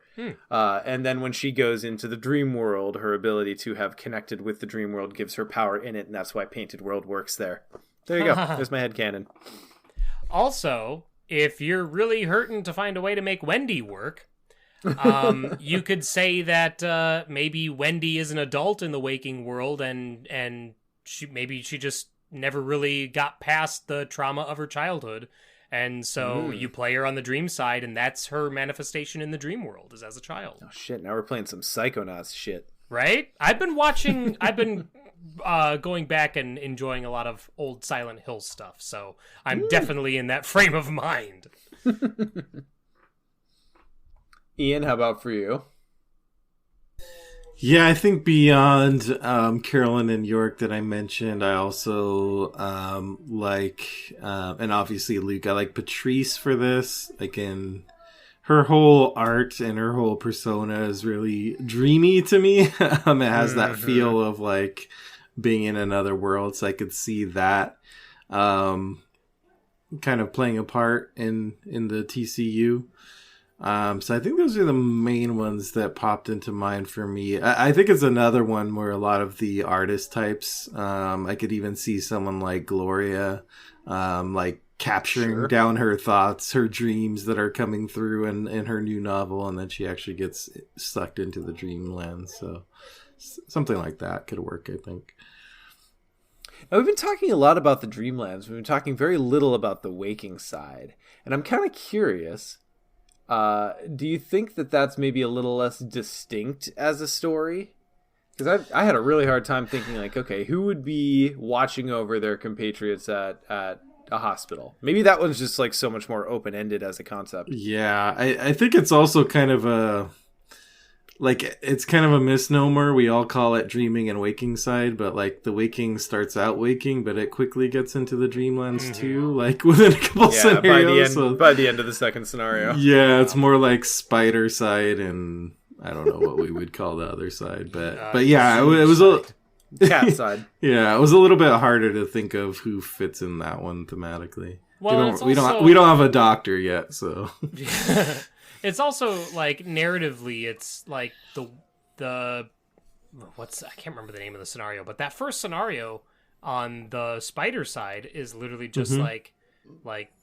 And then when she goes into the dream world, her ability to have connected with the dream world gives her power in it, and that's why Painted World works there. There you go. There's my headcanon. Also, if you're really hurting to find a way to make Wendy work, you could say that maybe Wendy is an adult in the waking world, and she just never really got past the trauma of her childhood. And so you play her on the dream side, and that's her manifestation in the dream world, is as a child. Oh, shit. Now we're playing some Psychonauts shit. Right? I've been going back and enjoying a lot of old Silent Hill stuff, so I'm definitely in that frame of mind. Ian, how about for you? Yeah, I think beyond Carolyn and York that I mentioned, I also like, and obviously Luke, I like Patrice for this. Like, in her whole art and her whole persona is really dreamy to me. It has that feel of like being in another world, so I could see that kind of playing a part in the TCU. So I think those are the main ones that popped into mind for me. I think it's another one where a lot of the artist types, I could even see someone like Gloria, like capturing down her thoughts, her dreams that are coming through in her new novel, and then she actually gets sucked into the dreamland. So something like that could work, I think. Now, we've been talking a lot about the dreamlands. We've been talking very little about the waking side. And I'm kind of curious, do you think that that's maybe a little less distinct as a story? Because I had a really hard time thinking, like, okay, who would be watching over their compatriots at a hospital? Maybe that one's just like so much more open-ended as a concept. Yeah, I think it's also kind of it's kind of a misnomer. We all call it dreaming and waking side, but like the waking starts out waking, but it quickly gets into the dreamlands too, like within a couple scenarios. By the end of the second scenario. Yeah, it's more like spider side, and I don't know what we would call the other side, but yeah, it was a cat side. Yeah, it was a little bit harder to think of who fits in that one thematically. Well, we don't have a doctor yet, so. It's also like narratively, it's like the I can't remember the name of the scenario, but that first scenario on the spider side is literally just like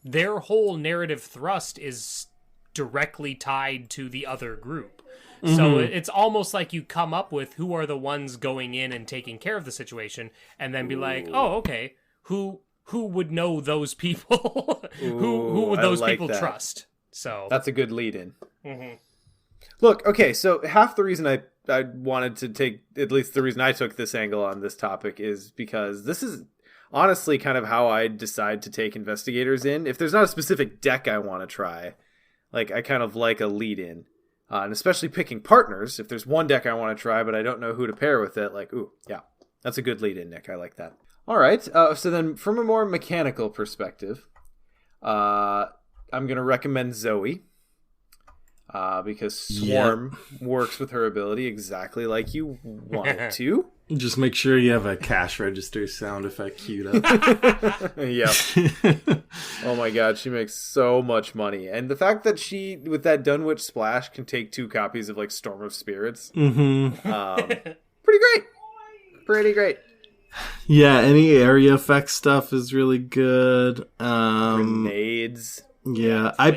their whole narrative thrust is directly tied to the other group. So it's almost like you come up with who are the ones going in and taking care of the situation, and then be like, oh, okay, who would know those people? who would those people trust? So that's a good lead-in. Look, okay, so half the reason I wanted to take, at least the reason I took this angle on this topic, is because this is honestly kind of how I decide to take investigators in. If there's not a specific deck I want to try, like, I kind of like a lead-in. And especially picking partners, if there's one deck I want to try but I don't know who to pair with it, like, ooh, yeah, that's a good lead-in, Nick. I like that. All right, so then from a more mechanical perspective, I'm going to recommend Zoe, because Swarm works with her ability exactly like you want it to. Just make sure you have a cash register sound effect queued up. Yeah. Oh my god, she makes so much money. And the fact that she, with that Dunwich splash, can take 2 copies of, like, Storm of Spirits. Pretty great. Pretty great. Yeah, any area effect stuff is really good. Grenades. Yeah, I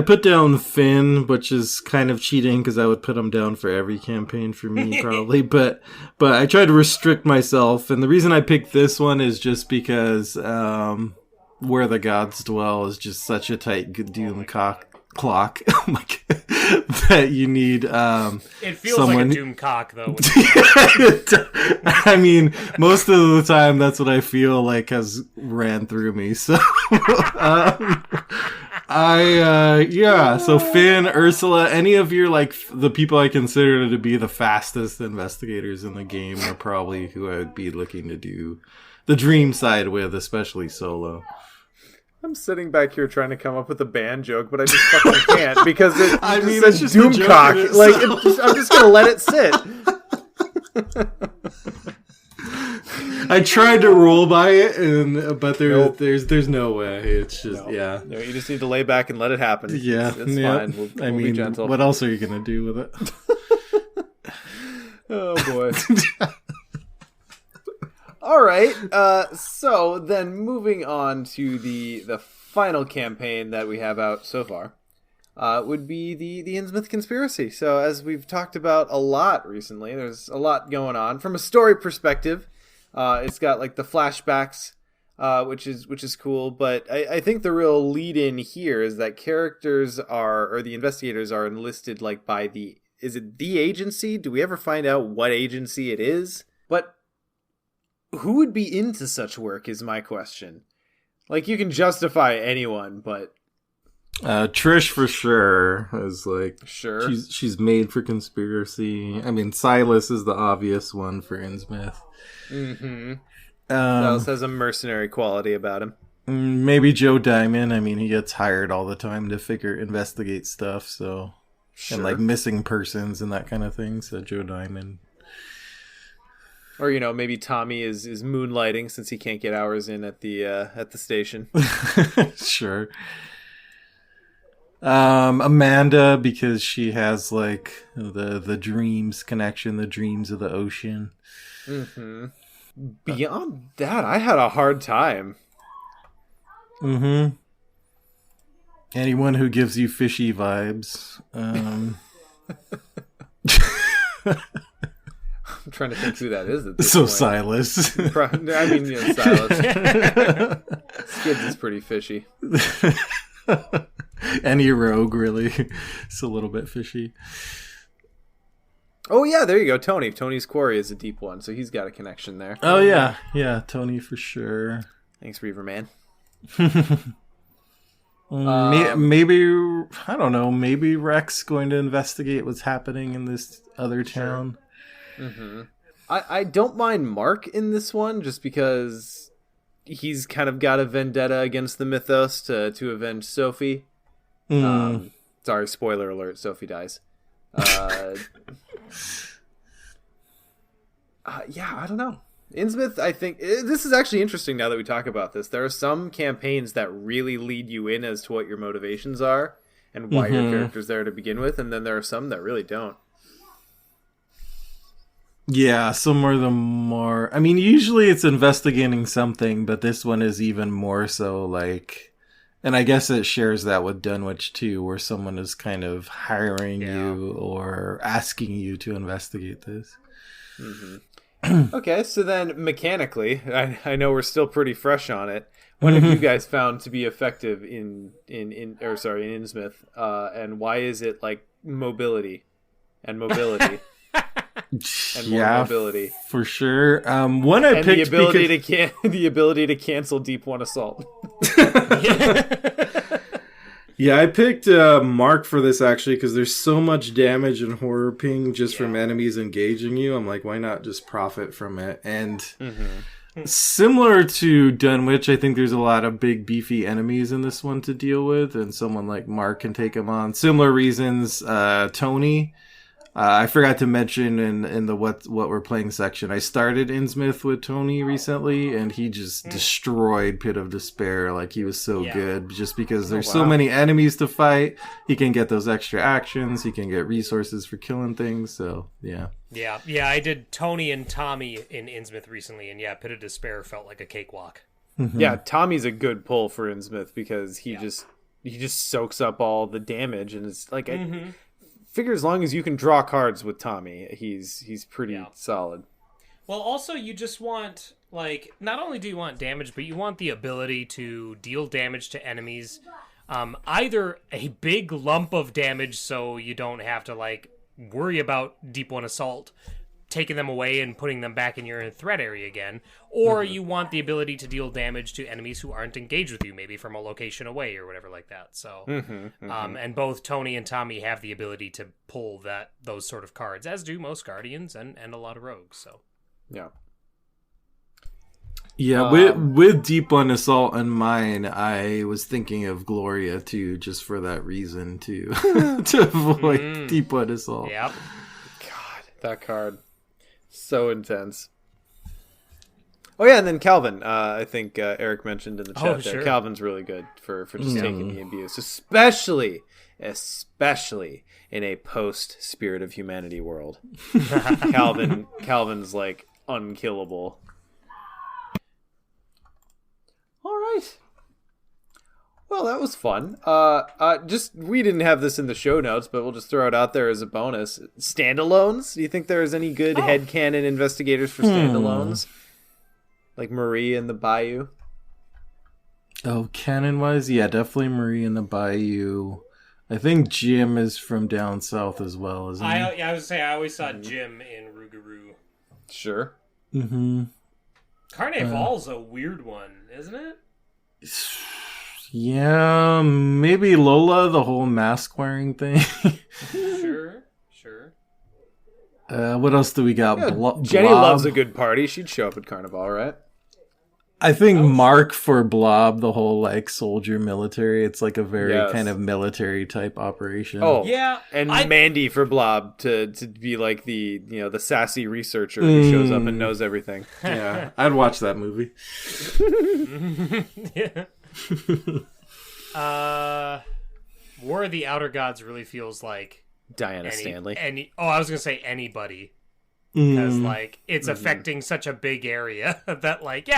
put down Finn, which is kind of cheating because I would put him down for every campaign for me probably, but I try to restrict myself, and the reason I picked this one is just because Where the Gods Dwell is just such a tight doom clock. Oh my god, that you need it feels like a doom cock though. I mean, most of the time that's what I feel like has ran through me. So so Finn, Ursula, any of your, like, the people I consider to be the fastest investigators in the game are probably who I would be looking to do the dream side with, especially Solo. I'm sitting back here trying to come up with a band joke, but I just fucking can't because it's just Doomcock. Like, I'm just gonna let it sit. I tried to roll by it, but Nope. there's no way. It's just No, you just need to lay back and let it happen. Yeah, it's fine. We'll be gentle. What else are you gonna do with it? Oh boy. All right. So then, moving on to the final campaign that we have out so far, would be the Innsmouth conspiracy. So as we've talked about a lot recently, there's a lot going on from a story perspective. It's got like the flashbacks, which is cool. But I think the real lead in here is that the investigators are enlisted like by is it the agency? Do we ever find out what agency it is? But who would be into such work is my question. Like, you can justify anyone, but Trish for sure is like, sure, she's made for conspiracy. I mean, Silas is the obvious one for Innsmouth. Mm-hmm. Silas has a mercenary quality about him. Maybe Joe Diamond. I mean, he gets hired all the time to investigate stuff. So, sure. And like missing persons and that kind of thing. So Joe Diamond. Or, maybe Tommy is moonlighting since he can't get hours in at the station. Sure. Amanda, because she has like the dreams connection, the dreams of the ocean. Mm-hmm. Beyond that, I had a hard time. Mm-hmm. Anyone who gives you fishy vibes. I'm trying to think who that is at this so point. Silas. Silas. Skids is pretty fishy. Any rogue, really. It's a little bit fishy. Oh, yeah, there you go. Tony. Tony's quarry is a deep one, so he's got a connection there. Oh, yeah. Yeah, Tony for sure. Thanks, Reaver Man. Maybe, I don't know, maybe Rex going to investigate what's happening in this other town. Sure. Mm-hmm. I don't mind Mark in this one, just because he's kind of got a vendetta against the Mythos to avenge Sophie. Sorry, spoiler alert, Sophie dies. Yeah, I don't know. Innsmouth, I think this is actually interesting now that we talk about this. There are some campaigns that really lead you in as to what your motivations are and why your character's there to begin with, and then there are some that really don't. Yeah, some are the more... I mean, usually it's investigating something, but this one is even more so like... And I guess it shares that with Dunwich too, where someone is kind of hiring you or asking you to investigate this. Mm-hmm. Okay, so then mechanically, I know we're still pretty fresh on it. What have you guys found to be effective in Innsmouth? And why is it like mobility? And more mobility, for sure. One I and picked the ability to cancel Deep One Assault. Yeah, I picked Mark for this actually because there's so much damage and horror ping just from enemies engaging you. I'm like, why not just profit from it? And similar to Dunwich, I think there's a lot of big beefy enemies in this one to deal with, and someone like Mark can take them on. Similar reasons, Tony. I forgot to mention in the what we're playing section, I started Innsmouth with Tony recently, and he just destroyed Pit of Despair. Like, he was so good, just because there's so many enemies to fight. He can get those extra actions. He can get resources for killing things. So, yeah. Yeah, I did Tony and Tommy in Innsmouth recently, and Pit of Despair felt like a cakewalk. Mm-hmm. Yeah, Tommy's a good pull for Innsmouth because he just soaks up all the damage, and it's like... figure as long as you can draw cards with Tommy, he's pretty solid. Well, also you just want, like, not only do you want damage, but you want the ability to deal damage to enemies. Either a big lump of damage so you don't have to, like, worry about Deep One Assault taking them away and putting them back in your threat area again, or you want the ability to deal damage to enemies who aren't engaged with you, maybe from a location away or whatever like that. So, and both Tony and Tommy have the ability to pull those sort of cards, as do most Guardians and a lot of Rogues. So, yeah. Yeah, with Deep One Assault on mine, I was thinking of Gloria too, just for that reason to to avoid Deep One Assault. Yep. God, that card, so intense. Oh yeah, and then Calvin. I think Eric mentioned in the chat there. Sure. Calvin's really good for just taking the abuse, especially in a post Spirit of Humanity world. Calvin's like unkillable. All right. Well, that was fun. We didn't have this in the show notes, but we'll just throw it out there as a bonus. Standalones? Do you think there's any good headcanon investigators for standalones? Like Marie and the Bayou? Oh, canon-wise? Yeah, definitely Marie and the Bayou. I think Jim is from down south as well, isn't he? I would say I always saw Jim in Rougarou. Sure. Mm-hmm. Carnival's a weird one, isn't it? Yeah, maybe Lola, the whole mask-wearing thing. Sure. What else do we got? Yeah, Jenny Blob. loves a good party. She'd show up at Carnival, right? I think Mark for Blob, the whole like soldier military. It's like a very kind of military type operation. Oh yeah, and Mandy for Blob to be like the the sassy researcher who shows up and knows everything. Yeah, I'd watch that movie. Yeah. War of the Outer Gods really feels like Diana Stanley. I was gonna say anybody, because like it's affecting such a big area that like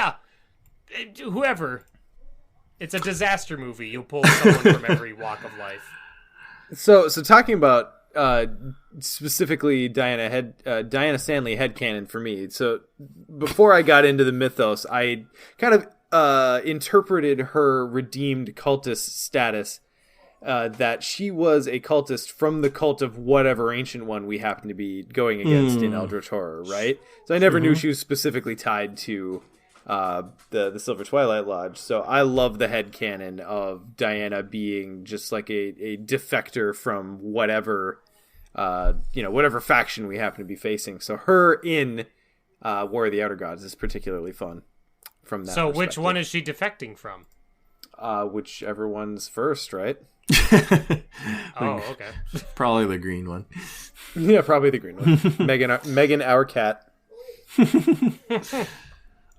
whoever. It's a disaster movie. You'll pull someone from every walk of life. So talking about specifically Diana Stanley headcanon for me. So before I got into the mythos, I kind of interpreted her redeemed cultist status, that she was a cultist from the cult of whatever ancient one we happen to be going against in Eldritch Horror, right? So I never knew she was specifically tied to the Silver Twilight Lodge. So I love the headcanon of Diana being just like a defector from whatever whatever faction we happen to be facing. So her in War of the Outer Gods is particularly fun from that perspective. Which one is she defecting from? Whichever one's first, right? Oh, okay. Probably the green one. Yeah, probably the green one. Megan, our cat.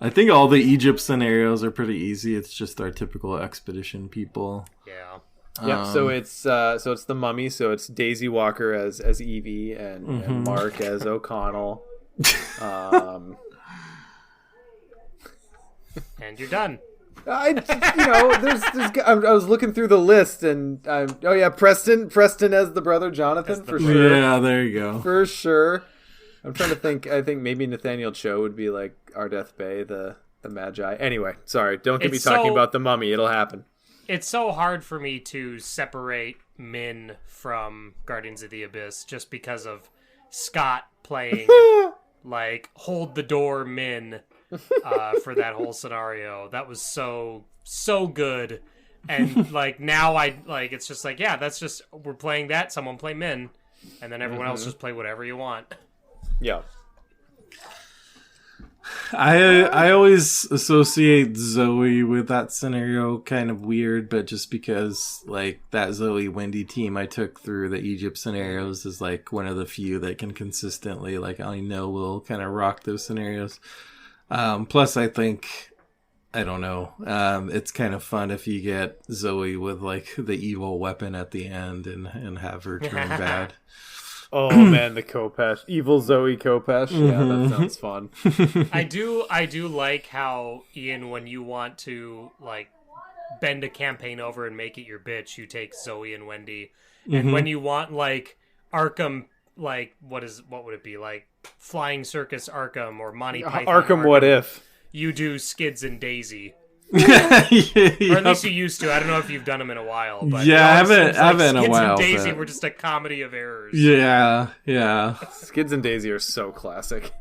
I think all the Egypt scenarios are pretty easy. It's just our typical expedition people. Yeah. Yep. So it's the Mummy. So it's Daisy Walker as Evie and Mark as O'Connell. And you're done. I was looking through the list and Preston as the brother Jonathan for sure. Yeah, there you go. For sure. I'm trying to think. I think maybe Nathaniel Cho would be like Ardeth Bay, the Magi. Anyway, sorry. Don't get me talking about the Mummy. It'll happen. It's so hard for me to separate Min from Guardians of the Abyss just because of Scott playing like hold the door Min for that whole scenario. That was so good. And like now it's just like, yeah, that's just we're playing that, someone play Min, and then everyone else just play whatever you want. Yeah. I always associate Zoe with that scenario, kind of weird, but just because like that Zoe Wendy team I took through the Egypt scenarios is like one of the few that can consistently like I know will kind of rock those scenarios. Plus I think I don't know, it's kind of fun if you get Zoe with like the evil weapon at the end and have her turn bad. Oh man, the Kopesh, evil Zoe Kopesh. Yeah, that sounds fun. I do like how, Ian, when you want to like bend a campaign over and make it your bitch, you take Zoe and Wendy, and when you want like Arkham, like what would it be like Flying Circus Arkham or Monty Python Arkham What If? You do Skids and Daisy. Or at least you used to. I don't know if you've done them in a while. But yeah, I haven't in a Skids while. and Daisy but... were just a comedy of errors. Yeah. Skids and Daisy are so classic.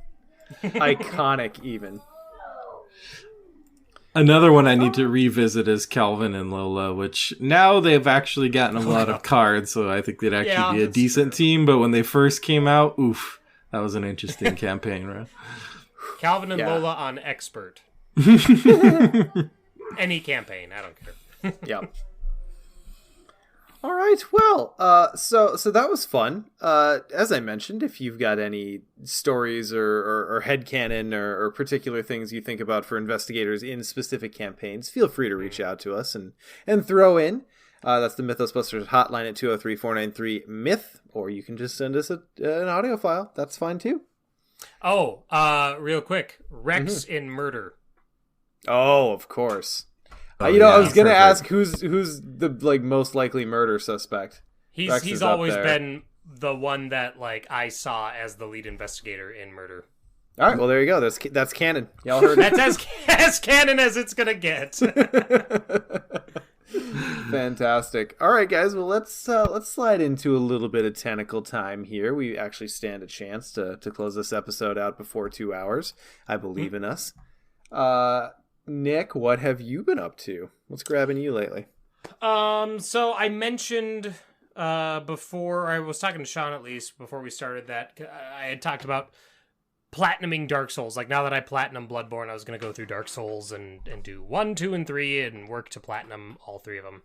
Iconic, even. Another one I need to revisit is Calvin and Lola, which now they've actually gotten a lot of cards, so I think they'd actually be a decent team. But when they first came out, oof, that was an interesting campaign, right? Calvin and Lola on Expert. Any campaign, I don't care. Yep. All right. Well, so that was fun. As I mentioned, if you've got any stories or headcanon or particular things you think about for investigators in specific campaigns, feel free to reach out to us and throw in. That's the Mythos Busters hotline at 203-493-MYTH, or you can just send us an audio file. That's fine too. Oh, real quick, Rex in Murder. Oh, of course. I was gonna perfect. ask who's the most likely murder suspect. He's always been the one that I saw as the lead investigator in Murder. All right, well there you go. That's canon. Y'all heard it. That's as canon as it's gonna get. Fantastic. All right, guys. Well, let's slide into a little bit of tentacle time here. We actually stand a chance to close this episode out before 2 hours. I believe in us. Nick, what have you been up to? What's grabbing you lately? So I mentioned before, I was talking to Sean at least before we started that I had talked about platinuming Dark Souls. Now that I platinum Bloodborne, I was going to go through Dark Souls and do 1, 2, and 3 and work to platinum all 3 of them.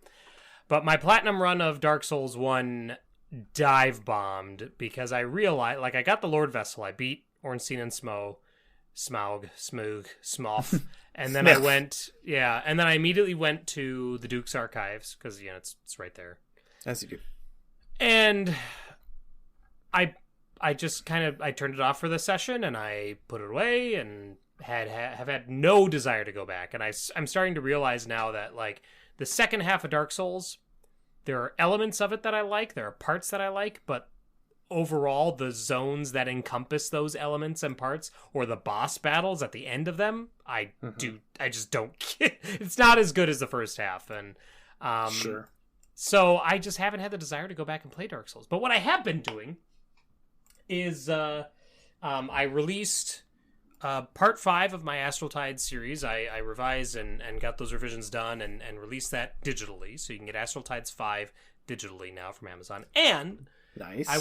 But my platinum run of Dark Souls 1 dive bombed because I realized, I got the Lord Vessel. I beat Ornstein and Smough, Smough. And then and then I immediately went to the Duke's Archives because it's right there. As you do. And I just I turned it off for this session and I put it away and have had no desire to go back. And I'm starting to realize now that the second half of Dark Souls, there are elements of it that I like, there are parts that I like, but overall the zones that encompass those elements and parts, or the boss battles at the end of them, I just don't get. It's not as good as the first half, and sure. So I just haven't had the desire to go back and play Dark Souls. But what I have been doing is I released part 5 of my Astral Tide series. I revised and got those revisions done and released that digitally, so you can get Astral Tides 5 digitally now from Amazon. And nice. I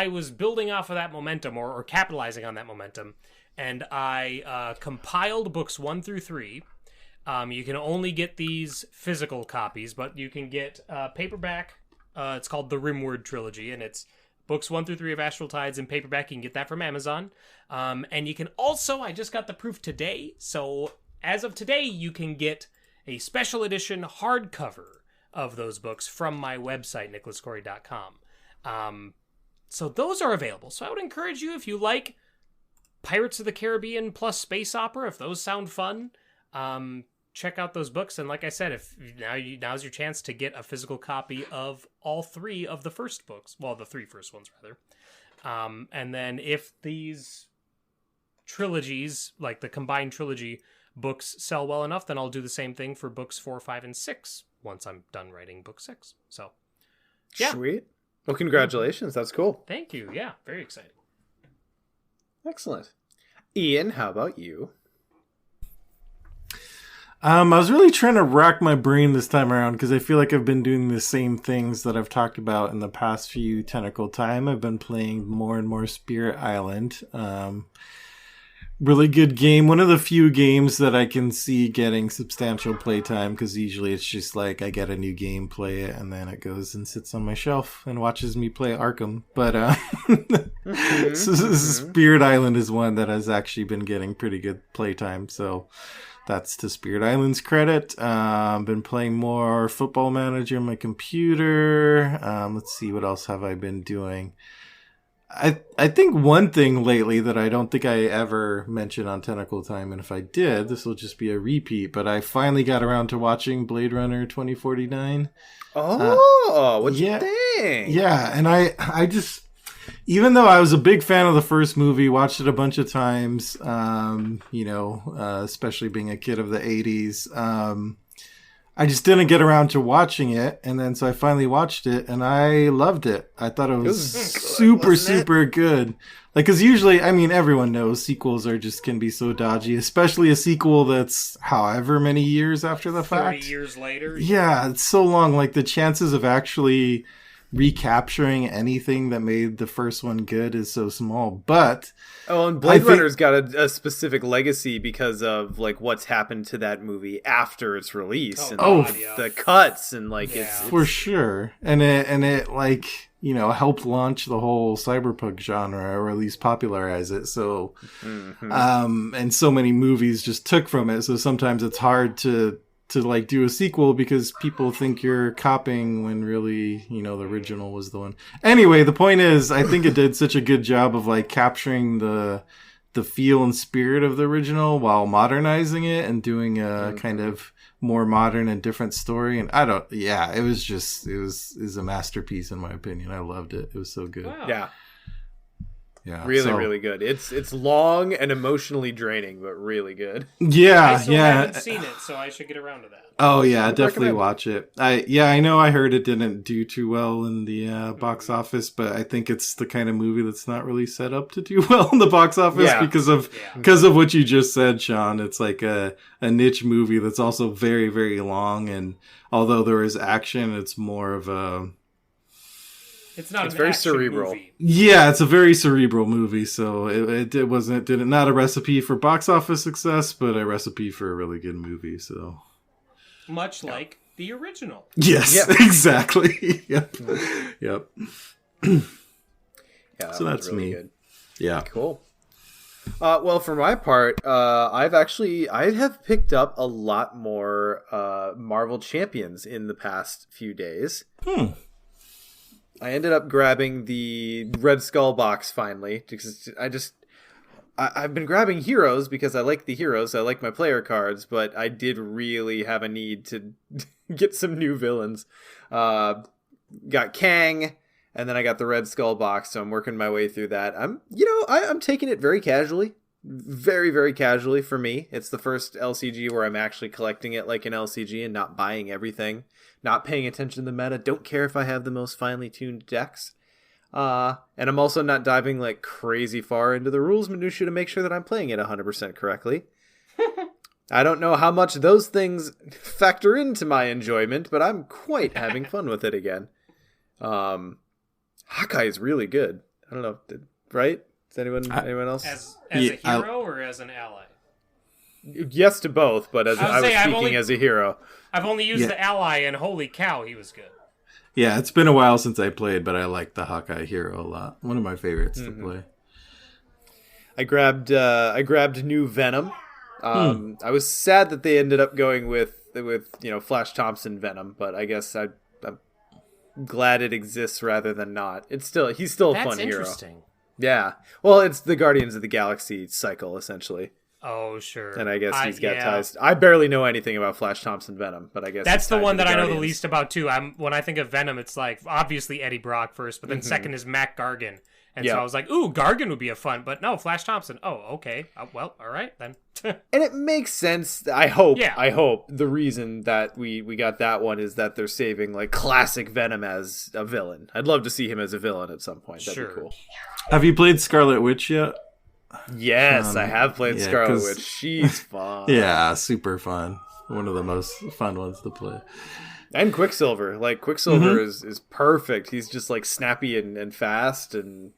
was building off of that momentum or capitalizing on that momentum, and I compiled books 1 through 3. You can only get these physical copies, but you can get paperback. It's called the Rimward Trilogy, and it's books 1 through 3 of Astral Tides in paperback. You can get that from Amazon. And you can also, I just got the proof today, so as of today, you can get a special edition hardcover of those books from my website, nicholascorey.com. So those are available. So I would encourage you, if you like Pirates of the Caribbean plus space opera, if those sound fun, check out those books. And like I said, now's your chance to get a physical copy of all 3 of the first books. Well, the 3 first ones, rather. And then if these trilogies, the combined trilogy books, sell well enough, then I'll do the same thing for books 4, 5, and 6 once I'm done writing book 6. So, yeah. Sweet. Well, congratulations. That's cool. Thank you. Yeah, very exciting. Excellent. Ian, how about you? I was really trying to rack my brain this time around because I feel like I've been doing the same things that I've talked about in the past few Tentacle Time. I've been playing more and more Spirit Island. Really good game. One of the few games that I can see getting substantial playtime, because usually it's just I get a new game, play it, and then it goes and sits on my shelf and watches me play Arkham. But Spirit Island is one that has actually been getting pretty good playtime, so that's to Spirit Island's credit. Been playing more Football Manager on my computer. Let's see, what else have I been doing? I think one thing lately that I don't think I ever mentioned on Tentacle Time, and if I did, this will just be a repeat, but I finally got around to watching Blade Runner 2049. Oh, what'd you think? Yeah, and I just, even though I was a big fan of the first movie, watched it a bunch of times, especially being a kid of the 80s, I just didn't get around to watching it, and then so I finally watched it, and I loved it. I thought it was super good. Because usually, everyone knows sequels can be so dodgy, especially a sequel that's however many years after the fact. 30 years later. Yeah, it's so long. The chances of actually recapturing anything that made the first one good is so small. But and Blade Runner's got a specific legacy because of like what's happened to that movie after its release, the cuts and like it's for sure, and it like helped launch the whole cyberpunk genre, or at least popularize it. So, and so many movies just took from it. So sometimes it's hard to like do a sequel because people think you're copying when really, the original was the one. Anyway, the point is, I think it did such a good job of like capturing the feel and spirit of the original while modernizing it and doing a kind of more modern and different story. And it was a masterpiece in my opinion. I loved it. It was so good. Wow. Yeah, really good. It's long and emotionally draining, but really good. I still haven't seen it, so I should get around to that. Oh yeah, definitely watch it. I know I heard it didn't do too well in the box office, but I think it's the kind of movie that's not really set up to do well in the box office because of what you just said, Sean. It's like a niche movie that's also very, very long, and although there is action, it's more of a It's not. It's very cerebral. Movie. Yeah, it's a very cerebral movie. So it not a recipe for box office success, but a recipe for a really good movie. So much like the original. Yes, exactly. Yep. Yeah. So that's really me. Good. Yeah. Cool. Well, for my part, I have picked up a lot more Marvel Champions in the past few days. I ended up grabbing the Red Skull box finally because I've been grabbing heroes because I like the heroes. I like my player cards, but I did really have a need to get some new villains. Got Kang, and then I got the Red Skull box, so I'm working my way through that. I'm taking it very casually. Very, very casually for me. It's the first LCG where I'm actually collecting it like an LCG and not buying everything. Not paying attention to the meta. Don't care if I have the most finely tuned decks. And I'm also not diving like crazy far into the rules minutia to make sure that I'm playing it 100% correctly. I don't know how much those things factor into my enjoyment, but I'm quite having fun with it again. Hawkeye is really good. I don't know, right? Is anyone else? As a hero or as an ally? Yes to both, but I was speaking as a hero. I've only used the ally, and holy cow, he was good. Yeah, it's been a while since I played, but I like the Hawkeye hero a lot. One of my favorites to play. I grabbed new Venom. I was sad that they ended up going with Flash Thompson Venom, but I guess I'm glad it exists rather than not. He's still a fun hero. That's interesting. Yeah. Well, it's the Guardians of the Galaxy cycle, essentially. Oh, sure. And I guess he's got ties. I barely know anything about Flash Thompson Venom, but I guess that's the one that I know the least about, too. When I think of Venom, it's like, obviously Eddie Brock first, but then second is Mac Gargan. And so I was like, ooh, Gargan would be a fun, but no, Flash Thompson. Oh, okay. Well, all right, then. And it makes sense. I hope the reason that we got that one is that they're saving like classic Venom as a villain. I'd love to see him as a villain at some point. That'd be cool. Have you played Scarlet Witch yet? Yes, I have played Scarlet Witch. She's fun. Yeah, super fun. One of the most fun ones to play. And Quicksilver. Like, Quicksilver is perfect. He's just, like, snappy and fast, and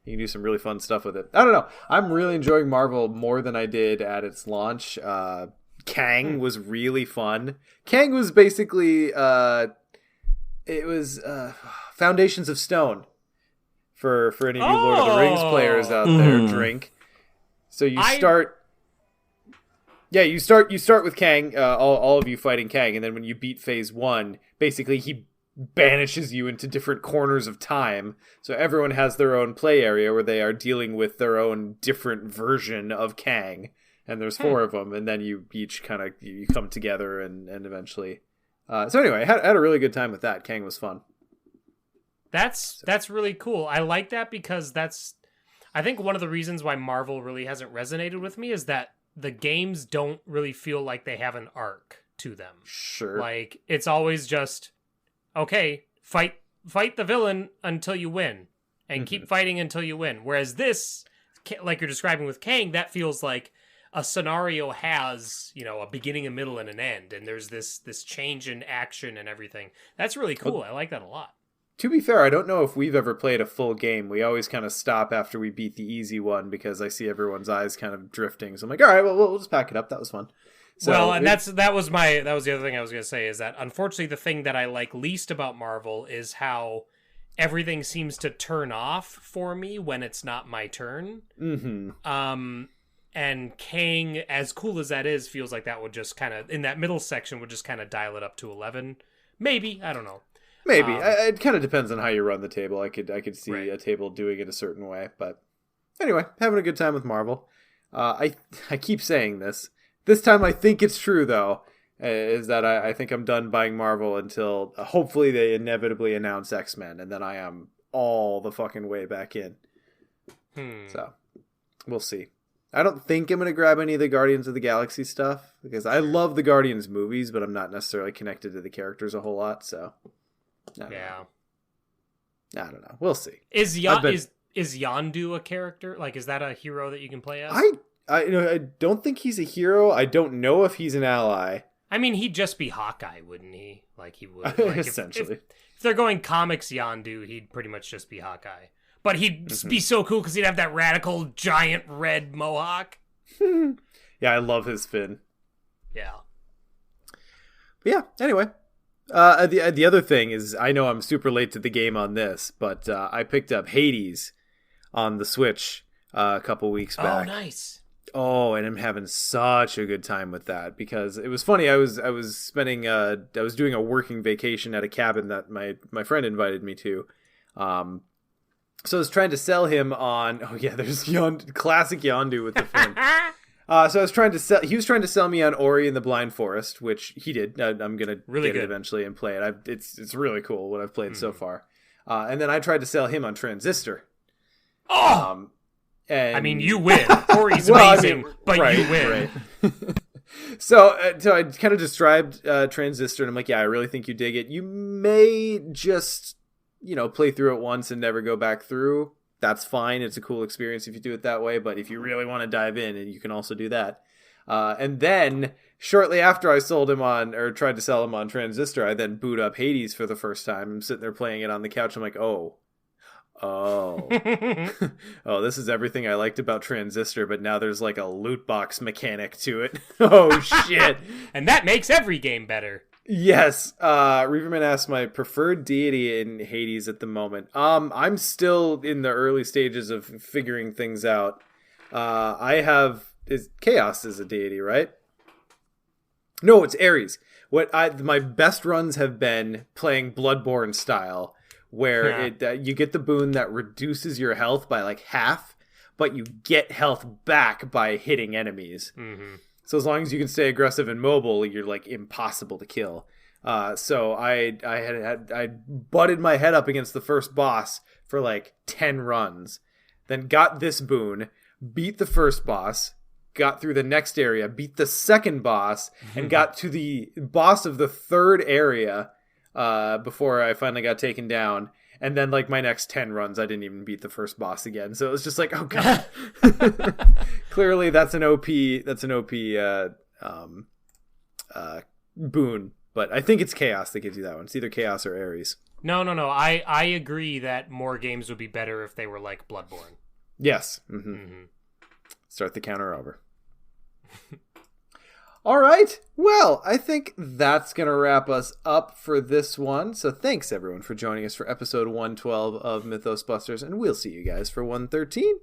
you can do some really fun stuff with it. I don't know. I'm really enjoying Marvel more than I did at its launch. Kang was really fun. Kang was basically, it was Foundations of Stone. For any of you Lord of the Rings players out there, drink. So you start with Kang, all of you fighting Kang, and then when you beat phase 1, basically he banishes you into different corners of time. So everyone has their own play area where they are dealing with their own different version of Kang, and there's 4 of them, and then you each kind of you come together and eventually. So anyway, I had a really good time with that. Kang was fun. That's really cool. I like that because I think one of the reasons why Marvel really hasn't resonated with me is that the games don't really feel like they have an arc to them. Sure. Like, it's always just, okay, fight the villain until you win, and keep fighting until you win. Whereas this, like you're describing with Kang, that feels like a scenario has, a beginning, a middle, and an end, and there's this change in action and everything. That's really cool. I like that a lot. To be fair, I don't know if we've ever played a full game. We always kind of stop after we beat the easy one because I see everyone's eyes kind of drifting. So I'm like, all right, well, we'll just pack it up. That was fun. So, well, and that was the other thing I was going to say is that unfortunately the thing that I like least about Marvel is how everything seems to turn off for me when it's not my turn. Mm-hmm. And Kang, as cool as that is, feels like that would just kind of, in that middle section, would just kind of dial it up to 11. Maybe, I don't know. Maybe. It kind of depends on how you run the table. I could see Right. a table doing it a certain way. But anyway, having a good time with Marvel. I keep saying this. This time I think it's true, though, is that I think I'm done buying Marvel until hopefully they inevitably announce X-Men, and then I am all the fucking way back in. So, we'll see. I don't think I'm going to grab any of the Guardians of the Galaxy stuff, because I love the Guardians movies, but I'm not necessarily connected to the characters a whole lot, so... I don't know. We'll see. Is Yondu a character? Like, is that a hero that you can play as? I don't think he's a hero. I don't know if he's an ally. I mean, he'd just be Hawkeye, wouldn't he? Like, he would. Like, essentially. If they're going comics Yondu, he'd pretty much just be Hawkeye. But he'd be so cool because he'd have that radical giant red mohawk. Yeah, I love his fin. Yeah. But yeah, anyway. The other thing is, I know I'm super late to the game on this, but I picked up Hades on the Switch a couple weeks back. Oh, nice. Oh, and I'm having such a good time with that because it was funny. I was doing a working vacation at a cabin that my friend invited me to. So I was trying to sell him on. Oh yeah, there's classic Yondu with the fin. So I was trying to sell. He was trying to sell me on Ori and the Blind Forest, which he did. I'm gonna get it eventually and play it. It's really cool what I've played so far. And then I tried to sell him on Transistor. Oh. And I mean, you win. Ori's amazing, but right, you win. Right. So I kind of described Transistor, and I'm like, yeah, I really think you dig it. You may just, play through it once and never go back through. That's fine. It's a cool experience if you do it that way. But if you really want to dive in, and you can also do that. And then shortly after I sold him on, or tried to sell him on Transistor, I then boot up Hades for the first time. I'm sitting there playing it on the couch. I'm like, oh, this is everything I liked about Transistor, but now there's like a loot box mechanic to it. Oh shit. And that makes every game better. Yes. Reaverman asks my preferred deity in Hades at the moment. I'm still in the early stages of figuring things out. Chaos is a deity, right? No, it's Ares. My best runs have been playing Bloodborne style, where you get the boon that reduces your health by like half, but you get health back by hitting enemies. Mm-hmm. So as long as you can stay aggressive and mobile, you're like impossible to kill. So I butted my head up against the first boss for like 10 runs, then got this boon, beat the first boss, got through the next area, beat the second boss, and got to the boss of the third area before I finally got taken down. And then, like, my next 10 runs, I didn't even beat the first boss again. So it was just like, oh, God. Clearly, that's an OP boon. But I think it's Chaos that gives you that one. It's either Chaos or Ares. No. I agree that more games would be better if they were like Bloodborne. Yes. Mm-hmm. Mm-hmm. Start the counter over. All right. Well, I think that's going to wrap us up for this one. So thanks, everyone, for joining us for episode 112 of Mythos Busters, and we'll see you guys for 113.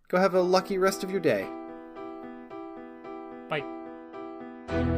Go have a lucky rest of your day. Bye.